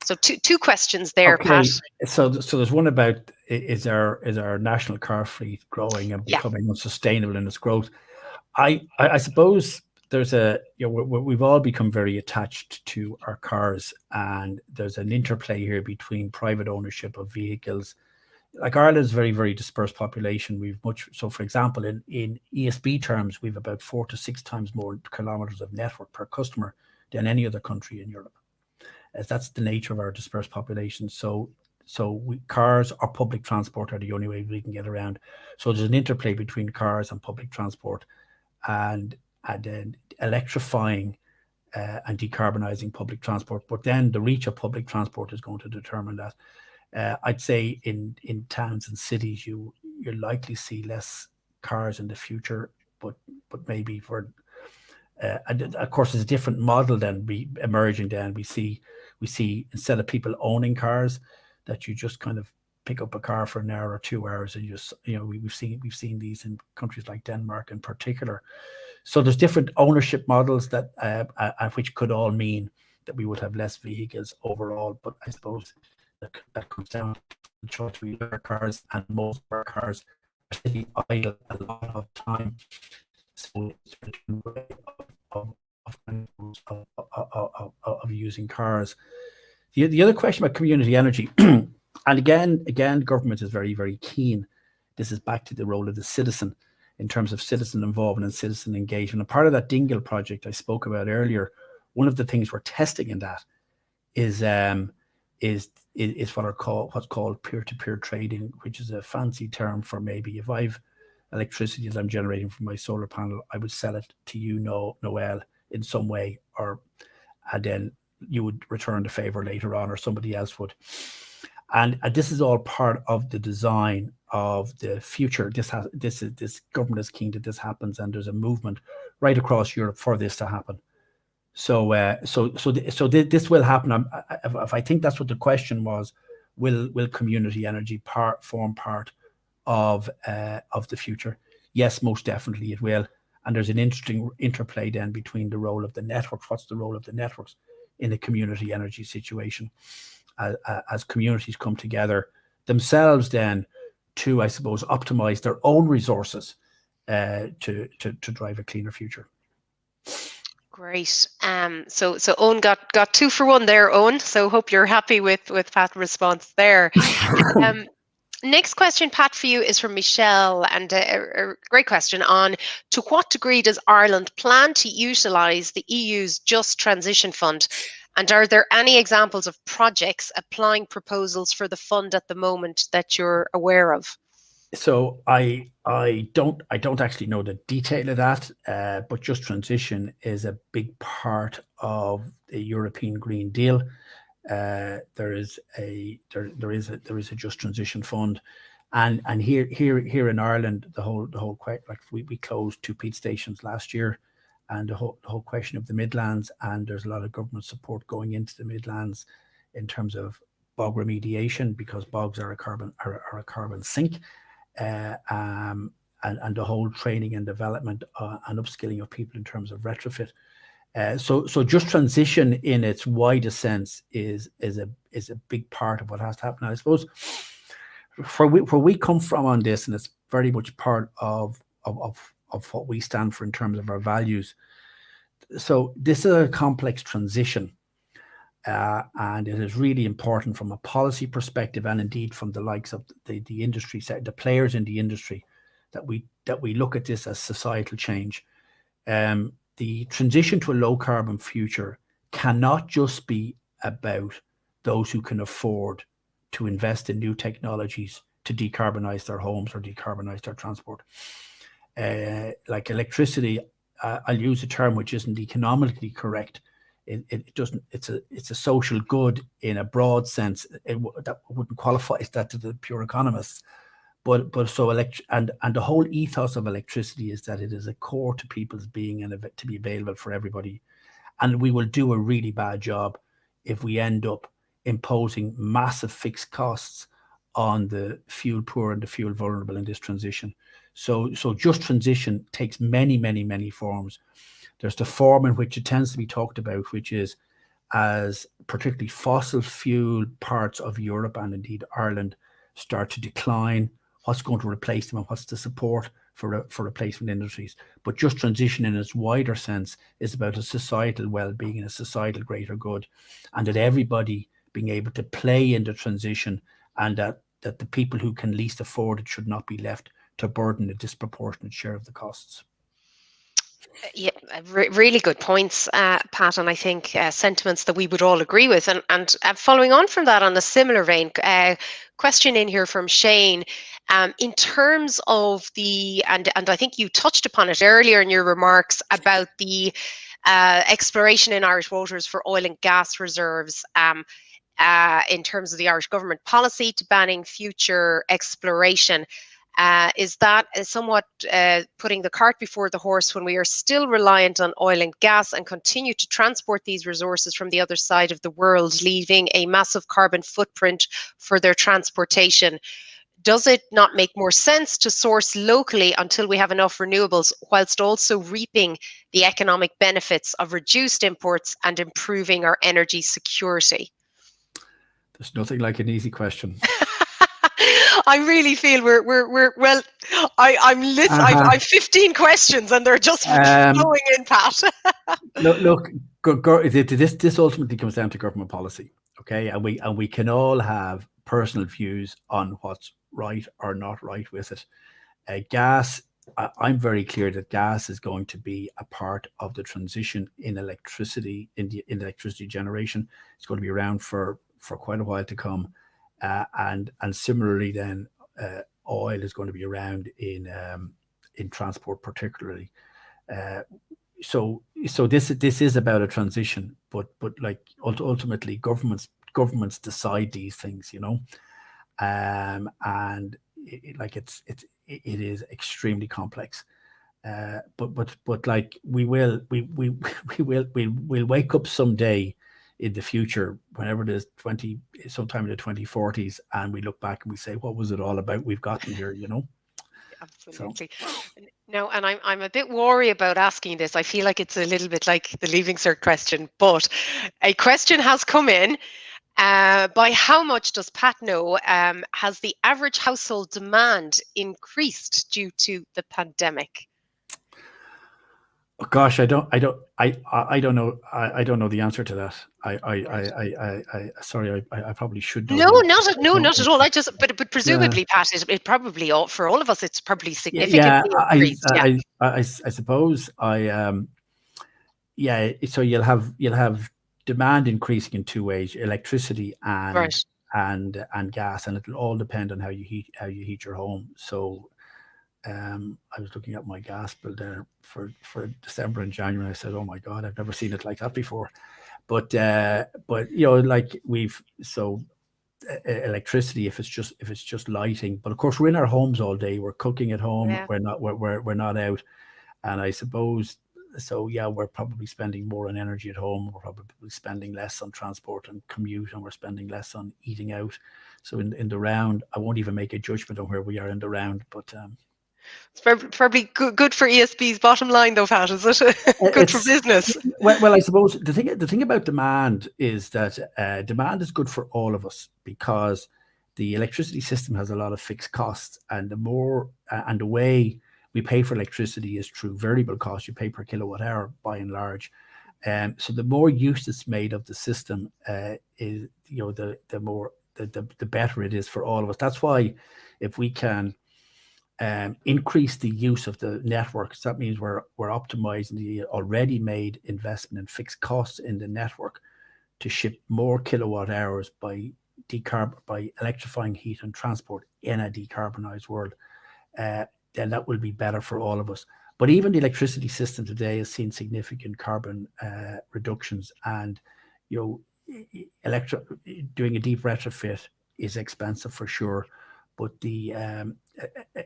Speaker 1: So two questions there, okay. Pat.
Speaker 2: So there's one about is our national car fleet growing and becoming unsustainable in its growth? I suppose there's we've all become very attached to our cars, and there's an interplay here between private ownership of vehicles. Like Ireland's very, very dispersed population. So for example, in ESB terms, we've about 4 to 6 times more kilometers of network per customer than any other country in Europe. As that's the nature of our dispersed population. So cars or public transport are the only way we can get around. So there's an interplay between cars and public transport. and then electrifying and decarbonising public transport. But then the reach of public transport is going to determine that. I'd say in towns and cities, you'll likely see less cars in the future, but maybe for and of course there's a different model then emerging. Then we see instead of people owning cars, that you just kind of pick up a car for an hour or 2 hours, and we've seen these in countries like Denmark in particular. So there's different ownership models that which could all mean that we would have less vehicles overall. But I suppose that comes down to the choice we have our cars, and most of our cars are sitting idle a lot of time. So it's a different way of using cars. The other question about community energy, and again, government is very, very keen. This is back to the role of the citizen in terms of citizen involvement and citizen engagement. And part of that Dingle project I spoke about earlier, one of the things we're testing in that is what's called peer-to-peer trading, which is a fancy term for maybe if I've electricity that I'm generating from my solar panel, I would sell it to you, Noelle, in some way, and then you would return the favor later on, or somebody else would. And this is all part of the design of the future. This government is keen that this happens, and there's a movement right across Europe for this to happen. So this will happen. If I think that's what the question was, will community energy form part of the future? Yes, most definitely it will. And there's an interesting interplay then between the role of the networks. What's the role of the networks in a community energy situation, as communities come together themselves then to, I suppose, optimize their own resources to drive a cleaner future.
Speaker 1: Great. So Owen got 2 for 1 there, Owen. So hope you're happy with Pat's response there. Next question, Pat, for you is from Michelle, and a great question on: to what degree does Ireland plan to utilise the EU's Just Transition Fund? And are there any examples of projects applying proposals for the fund at the moment that you're aware of?
Speaker 2: So I don't actually know the detail of that, but Just Transition is a big part of the European Green Deal. There is a Just Transition Fund, and here in Ireland, the whole like we closed 2 peat stations last year, and the whole question of the Midlands, and there's a lot of government support going into the Midlands in terms of bog remediation, because bogs are a carbon sink, and the whole training and development and upskilling of people in terms of retrofit. So Just Transition in its widest sense is a big part of what has to happen. I suppose where we come from on this, and it's very much part of what we stand for in terms of our values. So this is a complex transition, and it is really important from a policy perspective, and indeed from the likes of the industry, the players in the industry, that we look at this as societal change. The transition to a low carbon future cannot just be about those who can afford to invest in new technologies to decarbonize their homes or decarbonize their transport. Like electricity, I'll use a term which isn't economically correct. It doesn't. It's a social good in a broad sense. That wouldn't qualify as that to the pure economists. But so and the whole ethos of electricity is that it is a core to people's being and to be available for everybody. And we will do a really bad job if we end up imposing massive fixed costs on the fuel poor and the fuel vulnerable in this transition. So Just Transition takes many forms. There's the form in which it tends to be talked about, which is as particularly fossil fuel parts of Europe and indeed Ireland start to decline, what's going to replace them and what's the support for replacement industries. But Just Transition in its wider sense is about a societal well-being and a societal greater good, and that everybody being able to play in the transition, and that the people who can least afford it should not be left to burden a disproportionate share of the costs.
Speaker 1: Yeah, really good points, Pat, and I think sentiments that we would all agree with. And following on from that, on a similar vein, question in here from Shane. In terms of and I think you touched upon it earlier in your remarks about the exploration in Irish waters for oil and gas reserves, in terms of the Irish government policy to banning future exploration. Is that somewhat putting the cart before the horse when we are still reliant on oil and gas and continue to transport these resources from the other side of the world, leaving a massive carbon footprint for their transportation? Does it not make more sense to source locally until we have enough renewables, whilst also reaping the economic benefits of reduced imports and improving our energy security?
Speaker 2: There's nothing like an easy question.
Speaker 1: I really feel we're well. I'm listening. I've 15 questions and they're just flowing in, Pat.
Speaker 2: look, this ultimately comes down to government policy, okay? And we can all have personal views on what's right or not right with it. Gas, I'm very clear that gas is going to be a part of the transition in electricity, in electricity generation. It's going to be around for quite a while to come. And similarly, then oil is going to be around in transport, particularly. So this is about a transition, but like ultimately governments decide these things, you know, and it is extremely complex. But like we'll wake up someday in the future, whenever it is sometime in the 2040s, and we look back and we say, what was it all about? We've gotten here, you know.
Speaker 1: Absolutely. So. No, and I'm a bit worried about asking this. I feel like it's a little bit like the Leaving Cert question, but a question has come in. By how much does Pat know has the average household demand increased due to the pandemic?
Speaker 2: Oh, gosh, I don't know. I don't know the answer to that. Sorry, I probably should know.
Speaker 1: Not at all. But presumably, Pat, it probably for all of us, it's probably significantly increased.
Speaker 2: I suppose so you'll have demand increasing in two ways: electricity and gas, and it'll all depend on how you heat your home. So I was looking at my gas bill there for December and January. I said, "Oh my God, I've never seen it like that before." But you know, like electricity, if it's just lighting. But of course, we're in our homes all day. We're cooking at home. Yeah. We're not out. And I suppose so. Yeah, we're probably spending more on energy at home. We're probably spending less on transport and commute, and we're spending less on eating out. So in the round, I won't even make a judgment on where we are in the round, but.
Speaker 1: It's probably good for ESB's bottom line, though, Pat, is it? Good for business.
Speaker 2: Well, I suppose the thing about demand is that demand is good for all of us, because the electricity system has a lot of fixed costs, and the way we pay for electricity is through variable costs. You pay per kilowatt hour by and large, so the more use that's made of the system is, you know, the better it is for all of us. That's why if we can increase the use of the networks, that means we're optimizing the already made investment in fixed costs in the network to ship more kilowatt hours by electrifying heat and transport in a decarbonized world. Then that will be better for all of us. But even the electricity system today has seen significant carbon reductions, and you know, doing a deep retrofit is expensive for sure. But the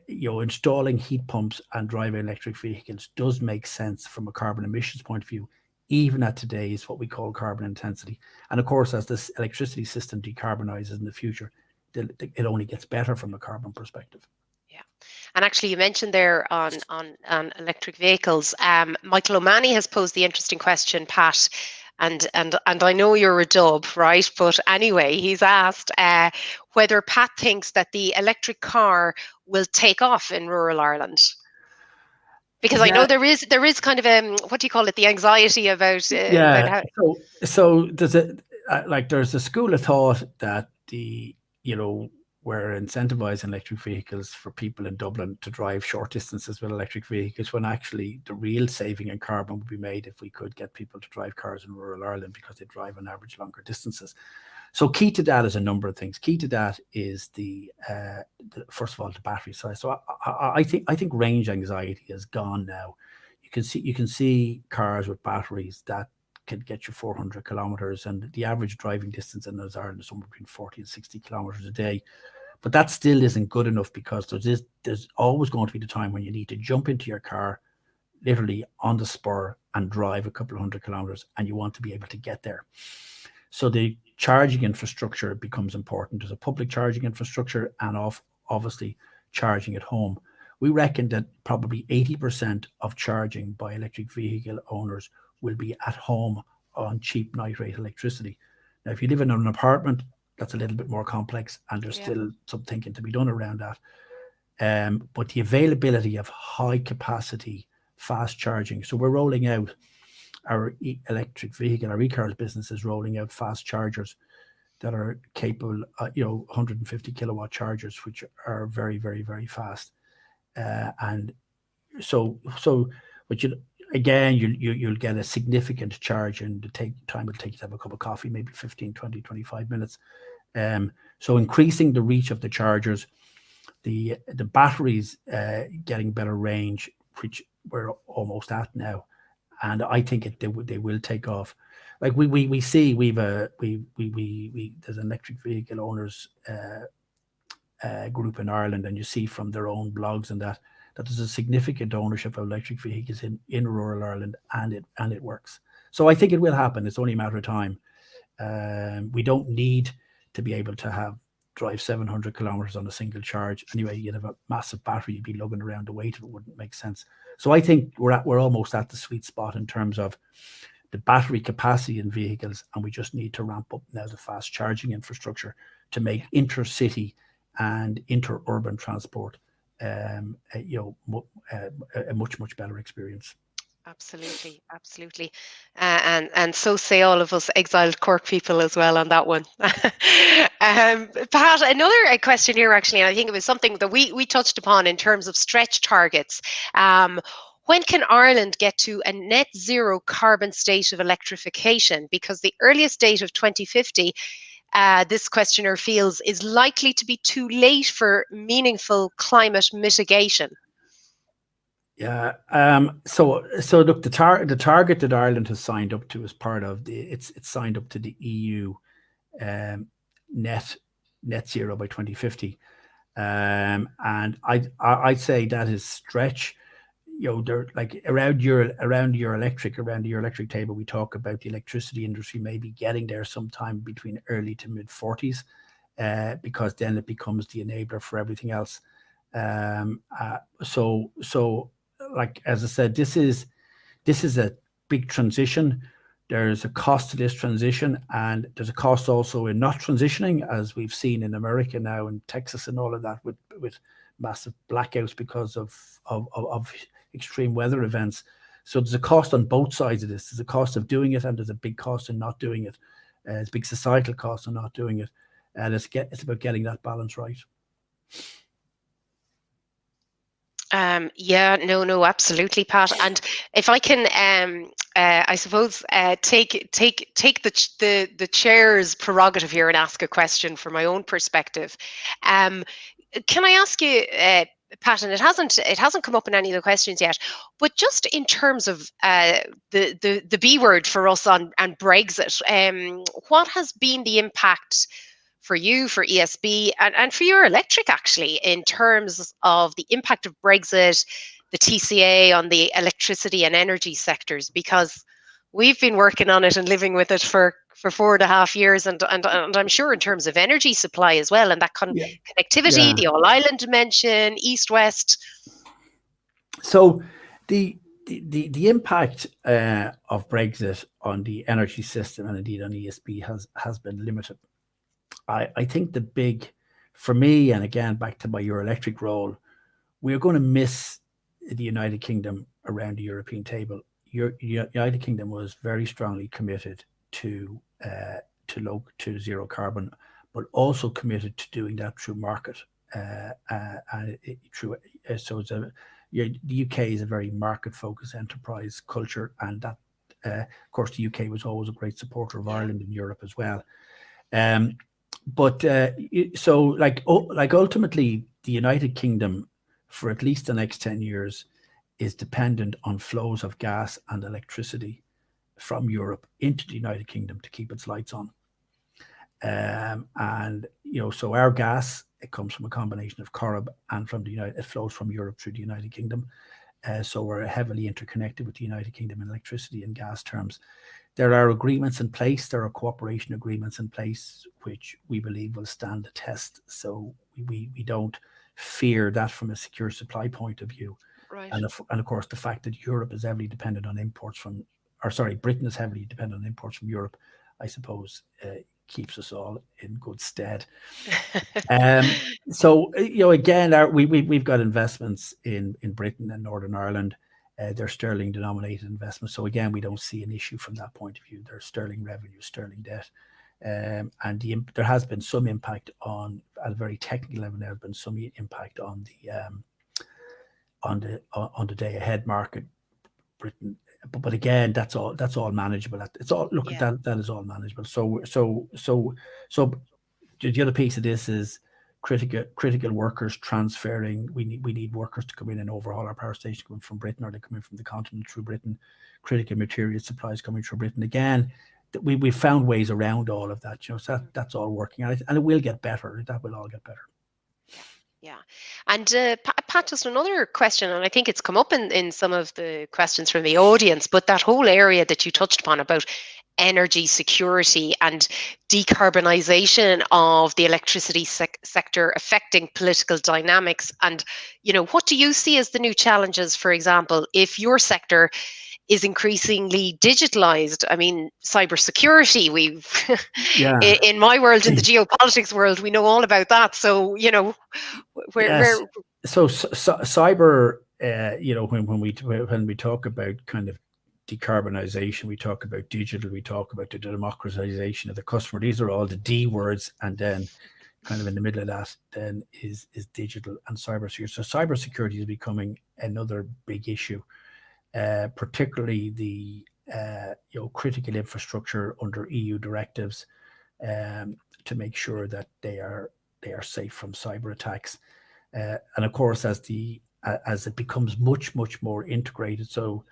Speaker 2: you know, installing heat pumps and driving electric vehicles does make sense from a carbon emissions point of view, even at today's what we call carbon intensity. And of course, as this electricity system decarbonizes in the future, it only gets better from a carbon perspective.
Speaker 1: Yeah, and actually, you mentioned there on electric vehicles. Michael O'Mahony has posed the interesting question, Pat. And I know you're a dub, right? But anyway, he's asked whether Pat thinks that the electric car will take off in rural Ireland. Because I know there is kind of what do you call it? The anxiety about about how.
Speaker 2: So there's a school of thought that we're incentivizing electric vehicles for people in Dublin to drive short distances with electric vehicles, when actually the real saving in carbon would be made if we could get people to drive cars in rural Ireland, because they drive on average longer distances. So key to that is a number of things. Key to that is the first of all, the battery size. So I think range anxiety is gone now. You can see cars with batteries that can get you 400 kilometers, and the average driving distance in Ireland is somewhere between 40 and 60 kilometers a day. But that still isn't good enough, because there's always going to be the time when you need to jump into your car, literally on the spur, and drive a couple of hundred kilometers, and you want to be able to get there. So the charging infrastructure becomes important. There's a public charging infrastructure, and obviously charging at home. We reckon that probably 80% of charging by electric vehicle owners will be at home on cheap night rate electricity. Now, if you live in an apartment, that's a little bit more complex, and there's still some thinking to be done around that. But the availability of high capacity fast charging. So we're rolling out our electric vehicle, our e-cars business is rolling out fast chargers that are capable, 150 kilowatt chargers, which are very, very, very fast. And so, but you'll get a significant charge, and the time it'll take you to have a cup of coffee, maybe 15, 20, 25 minutes. So increasing the reach of the chargers, the batteries getting better range, which we're almost at now, and I think they will take off. Like we see there's an electric vehicle owners group in Ireland, and you see from their own blogs and that there's a significant ownership of electric vehicles in rural Ireland, and it works. So I think it will happen. It's only a matter of time. We don't need to be able to drive 700 kilometers on a single charge. Anyway, you'd have a massive battery, you'd be lugging around the weight, it wouldn't make sense. So I think we're almost at the sweet spot in terms of the battery capacity in vehicles, and we just need to ramp up now the fast charging infrastructure to make intercity and interurban transport a much better experience.
Speaker 1: Absolutely. And so say all of us exiled Cork people as well on that one. Pat, another question here, actually, and I think it was something that we touched upon in terms of stretch targets. When can Ireland get to a net zero carbon state of electrification? Because the earliest date of 2050, this questioner feels, is likely to be too late for meaningful climate mitigation.
Speaker 2: Yeah. So look, the target that Ireland has signed up to as part of it's signed up to the EU net zero by 2050, and I'd say that is stretch. They're like around the Eurelectric table, we talk about the electricity industry maybe getting there sometime between early to mid 40s, because then it becomes the enabler for everything else. So like, as I said, this is a big transition. There's a cost to this transition, and there's a cost also in not transitioning, as we've seen in America now, in Texas and all of that, with massive blackouts because of extreme weather events. So there's a cost on both sides of this. There's a cost of doing it, and there's a big cost in not doing it. There's a big societal cost in not doing it, and it's about getting that balance right.
Speaker 1: No, absolutely, Pat. And if I can, I suppose, take the chair's prerogative here and ask a question from my own perspective. Can I ask you, Pat, and it hasn't come up in any of the questions yet, but just in terms of the B word for us on Brexit, what has been the impact for you, for ESB, and for Eurelectric, actually, in terms of the impact of Brexit, the TCA on the electricity and energy sectors? Because we've been working on it and living with it for 4.5 years, and I'm sure in terms of energy supply as well, and that connectivity, the all-island dimension, east-west.
Speaker 2: So the impact of Brexit on the energy system, and indeed on ESB, has been limited. I think the big, for me, and again, back to my Eurelectric role, we're going to miss the United Kingdom around the European table. United Kingdom was very strongly committed to zero carbon, but also committed to doing that through market. The UK is a very market-focused enterprise culture, and that, of course, the UK was always a great supporter of Ireland and Europe as well. So like ultimately, the United Kingdom for at least the next 10 years is dependent on flows of gas and electricity from Europe into the United Kingdom to keep its lights on. And so our gas, it comes from a combination of Corrib and from the United. It flows from Europe through the United Kingdom. So we're heavily interconnected with the United Kingdom in electricity and gas terms. There are agreements in place. There are cooperation agreements in place, which we believe will stand the test. So we don't fear that from a secure supply point of view.
Speaker 1: Right.
Speaker 2: And of course, the fact that Europe is heavily dependent on imports from, Britain is heavily dependent on imports from Europe, I suppose, keeps us all in good stead. So again, we've got investments in Britain and Northern Ireland. They're sterling denominated investments. So again, we don't see an issue from that point of view. They're sterling revenue, sterling debt. And there has been some impact on, at a very technical level, there has been some impact on the day ahead market, Britain. But again, that's all manageable. It's all that is all manageable. So the other piece of this is critical workers transferring. We need workers to come in and overhaul our power station coming from Britain, or they come in from the continent through Britain. Critical material supplies coming through Britain. Again, we found ways around all of that. So that's all working, and it will get better. That will all get better.
Speaker 1: Yeah. And Pat, just another question, and I think it's come up in some of the questions from the audience, but that whole area that you touched upon about energy security and decarbonisation of the electricity sector affecting political dynamics. And, what do you see as the new challenges, for example, if your sector is increasingly digitalized? I mean, cybersecurity, in my world, in the geopolitics world, we know all about that. So,
Speaker 2: cyber, when we talk about kind of decarbonisation, we talk about digital, we talk about the democratization of the customer. These are all the D words, and then kind of in the middle of that then is digital and cybersecurity. So cybersecurity is becoming another big issue. Particularly the critical infrastructure under EU directives, to make sure that they are safe from cyber attacks, and of course as it becomes much more integrated, so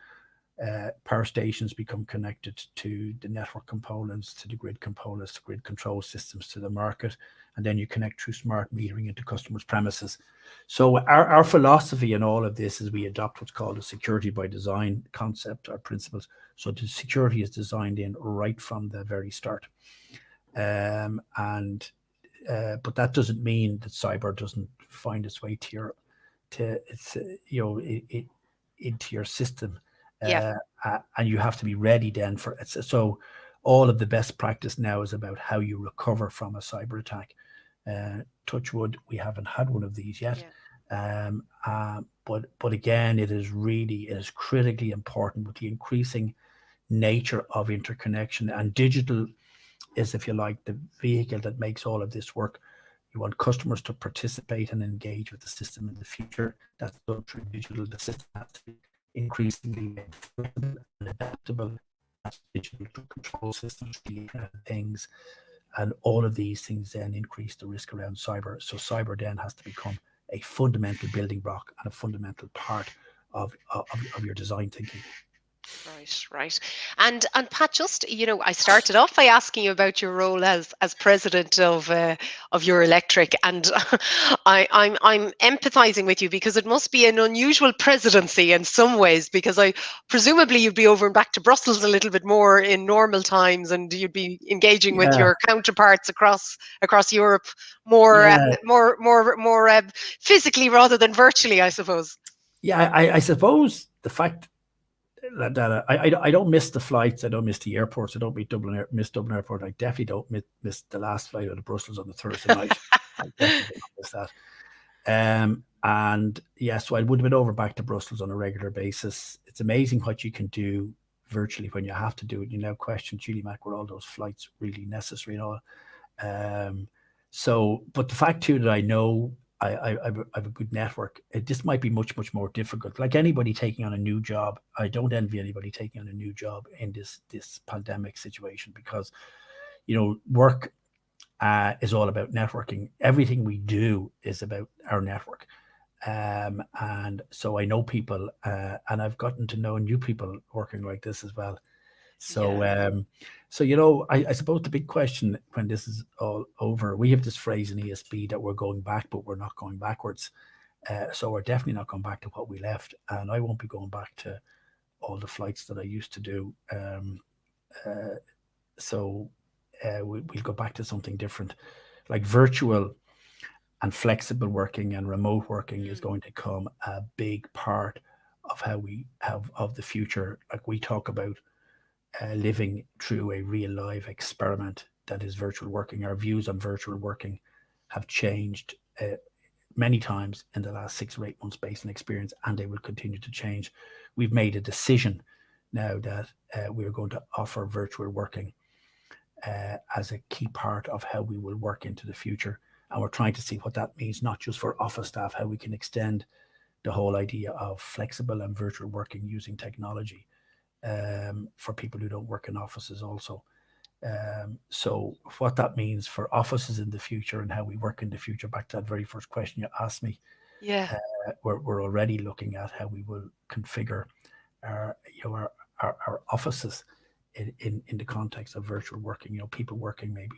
Speaker 2: power stations become connected to the network components, to the grid components, to grid control systems, to the market, and then you connect through smart metering into customers' premises. So our philosophy in all of this is we adopt what's called a security by design concept or principles. So the security is designed in right from the very start. But that doesn't mean that cyber doesn't find its way into your system. And you have to be ready then for it. So all of the best practice now is about how you recover from a cyber attack. Touch wood, we haven't had one of these yet. But again, it is critically important with the increasing nature of interconnection, and digital is, if you like, the vehicle that makes all of this work. You want customers to participate and engage with the system in the future. That's done through digital. The system has to be increasingly flexible and adaptable. That's digital control systems, things. And all of these things then increase the risk around cyber. So cyber then has to become a fundamental building block and a fundamental part of your design thinking.
Speaker 1: Right. And Pat, just, I started off by asking you about your role as president of Eurelectric, and I'm empathizing with you because it must be an unusual presidency in some ways, because presumably you'd be over and back to Brussels a little bit more in normal times, and you'd be engaging with your counterparts across Europe more physically rather than virtually, I suppose.
Speaker 2: Yeah, I suppose the fact that I don't miss the flights, I don't miss the airports, I don't miss Dublin Airport. I definitely don't miss the last flight out of Brussels on the Thursday night. I definitely don't miss that. And so I would have been over back to Brussels on a regular basis. It's amazing what you can do virtually when you have to do it. You now question, Julie Mac, were all those flights really necessary and all? But the fact too that I know I have a good network. This might be much more difficult. Like anybody taking on a new job, I don't envy anybody taking on a new job in this pandemic situation, because work is all about networking. Everything we do is about our network. And so I know people, and I've gotten to know new people working like this as well. So, I suppose the big question when this is all over, we have this phrase in ESB that we're going back, but we're not going backwards. So we're definitely not going back to what we left, and I won't be going back to all the flights that I used to do. We'll go back to something different, like virtual and flexible working and remote working is going to become a big part of how we have of the future. Like we talk about living through a real live experiment that is virtual working. Our views on virtual working have changed many times in the last 6 or 8 months based on experience, and they will continue to change. We've made a decision now that we're going to offer virtual working as a key part of how we will work into the future. And we're trying to see what that means, not just for office staff, how we can extend the whole idea of flexible and virtual working using technology for people who don't work in offices also. So what that means for offices in the future and how we work in the future, back to that very first question you asked me, we're already looking at how we will configure our offices in the context of virtual working. People working maybe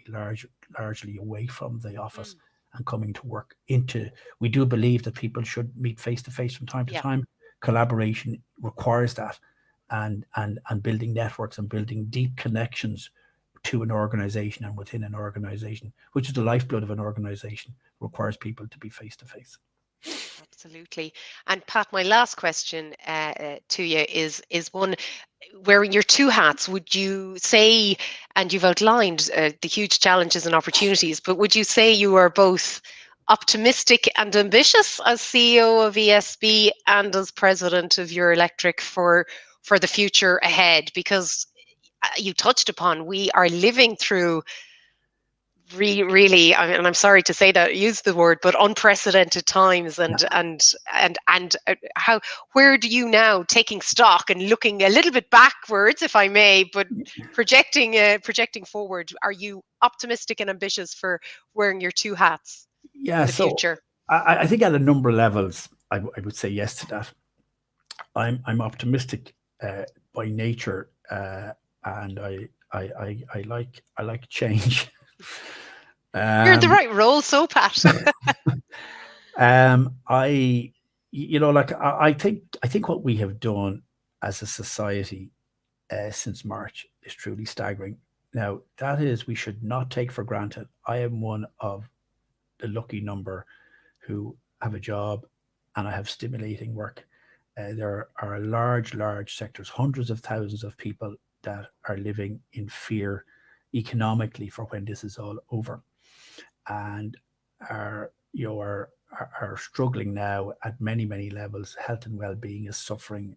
Speaker 2: largely away from the office and coming to work into. We do believe that people should meet face to face from time to time. Collaboration requires that, and building networks and building deep connections to an organization and within an organization, which is the lifeblood of an organization, requires people to be face to face.
Speaker 1: Absolutely. And Pat, my last question to you is one, wearing your 2 hats, would you say, and you've outlined the huge challenges and opportunities, but would you say you are both optimistic and ambitious as CEO of ESB and as President of Eurelectric for the future ahead? Because you touched upon, we are living through really, and I'm sorry to say that, use the word, but unprecedented times, and where do you now, taking stock and looking a little bit backwards, if I may, but projecting forward, are you optimistic and ambitious for wearing your 2 hats in the future?
Speaker 2: I think at a number of levels, I would say yes to that. I'm optimistic by nature, and I like change.
Speaker 1: You're in the right role, so Pat.
Speaker 2: I think what we have done as a society since March is truly staggering. Now, that is, we should not take for granted. I am one of the lucky number who have a job and I have stimulating work. There are large sectors, hundreds of thousands of people that are living in fear economically for when this is all over, and are struggling now at many levels. Health and well-being is suffering.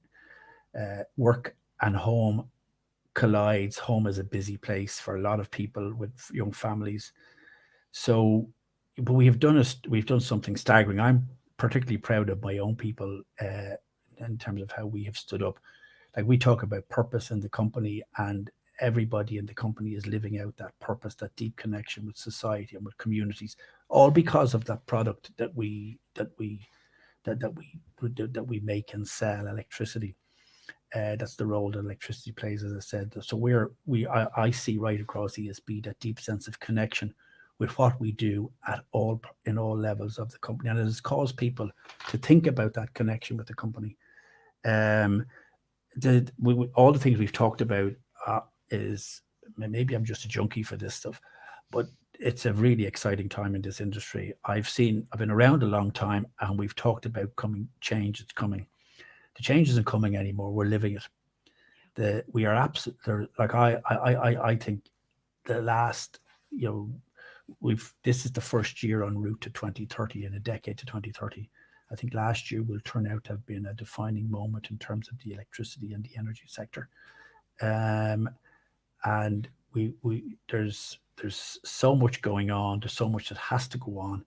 Speaker 2: Work and home collides. Home is a busy place for a lot of people with young families. So, but we've done something staggering. I'm particularly proud of my own people in terms of how we have stood up. Like, we talk about purpose in the company, and everybody in the company is living out that purpose, that deep connection with society and with communities, all because of that product that we make and sell, electricity. That's the role that electricity plays, as I said. So I see right across ESB that deep sense of connection with what we do in all levels of the company, and it has caused people to think about that connection with the company. All the things we've talked about is, maybe I'm just a junkie for this stuff, but it's a really exciting time in this industry. I've been around a long time, and we've talked about change. It's coming. The change isn't coming anymore. We're living it. We are absolutely, like, I think the last, this is the first year en route to 2030, in a decade to 2030. I think last year will turn out to have been a defining moment in terms of the electricity and the energy sector. And there's so much going on. There's so much that has to go on.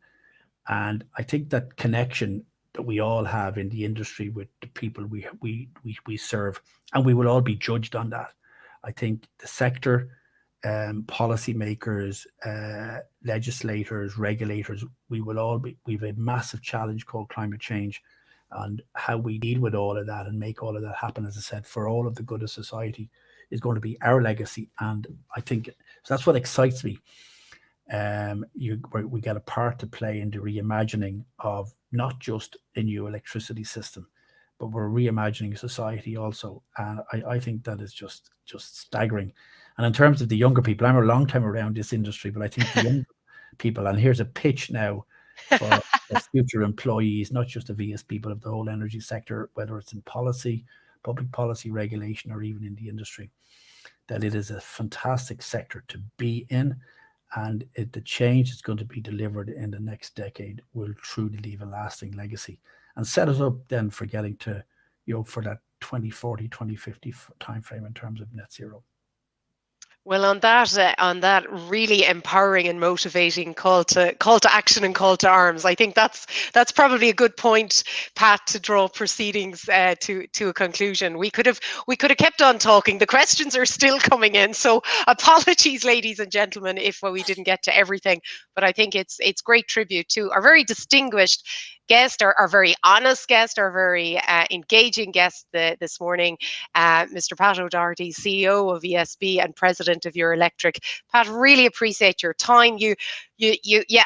Speaker 2: And I think that connection that we all have in the industry with the people we serve, and we will all be judged on that. I think the sector policymakers, legislators, regulators, we have a massive challenge called climate change, and how we deal with all of that and make all of that happen, as I said, for all of the good of society, is going to be our legacy. And I think so that's what excites me. We get a part to play in the reimagining of not just a new electricity system, but we're reimagining society also. And I think that is just staggering. And in terms of the younger people, I'm a long time around this industry, but I think the young people, and here's a pitch now for future employees, not just of ESB, but of the whole energy sector, whether it's in policy, public policy, regulation, or even in the industry, that it is a fantastic sector to be in. And the change that's going to be delivered in the next decade will truly leave a lasting legacy and set us up then for getting to, for that 2040, 2050 timeframe in terms of net zero.
Speaker 1: Well, on that really empowering and motivating call to action and call to arms, I think that's probably a good point, Pat, to draw proceedings to a conclusion. We could have kept on talking. The questions are still coming in, so apologies, ladies and gentlemen, if we didn't get to everything. But I think it's great tribute to our very distinguished guest, our very honest guest, our very engaging guest this morning, Mr. Pat Doherty, CEO of ESB and President of Eurelectric. Pat, really appreciate your time. You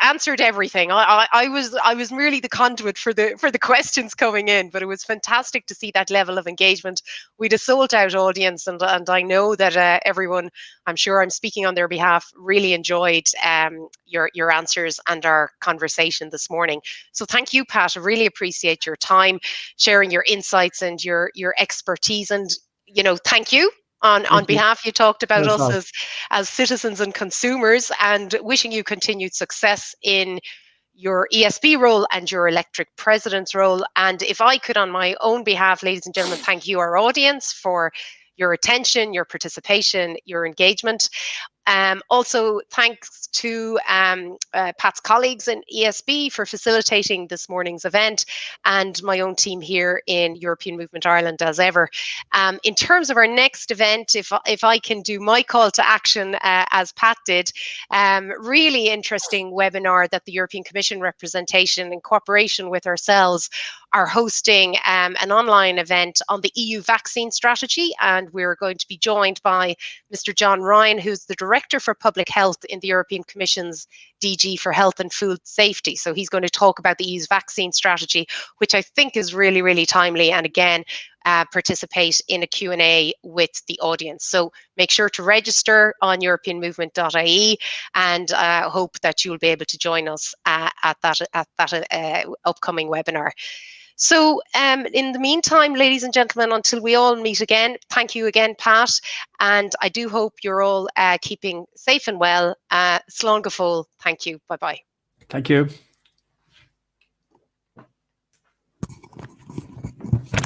Speaker 1: answered everything. I was merely the conduit for the questions coming in, but it was fantastic to see that level of engagement. We had a sold out audience, and I know that everyone, I'm sure I'm speaking on their behalf, really enjoyed your answers and our conversation this morning. So thank you, Pat. I really appreciate your time, sharing your insights and your expertise, and thank you. On behalf, you talked about us as citizens and consumers, and wishing you continued success in your ESB role and your Eurelectric president's role. And if I could, on my own behalf, ladies and gentlemen, thank you, our audience, for your attention, your participation, your engagement. Also, thanks to Pat's colleagues in ESB for facilitating this morning's event, and my own team here in European Movement Ireland, as ever. In terms of our next event, if I can do my call to action as Pat did, really interesting webinar that the European Commission representation, in cooperation with ourselves, are hosting an online event on the EU vaccine strategy, and we're going to be joined by Mr. John Ryan, who's the Director for Public Health in the European Commission's DG for Health and Food Safety. So he's going to talk about the EU's vaccine strategy, which I think is really, really timely, and again, participate in a Q&A with the audience. So make sure to register on europeanmovement.ie, and hope that you'll be able to join us at that upcoming webinar. So in the meantime, ladies and gentlemen, until we all meet again, thank you again, Pat, and I do hope you're all keeping safe and well. Slán go fóill. Thank you. Bye-bye.
Speaker 2: Thank you.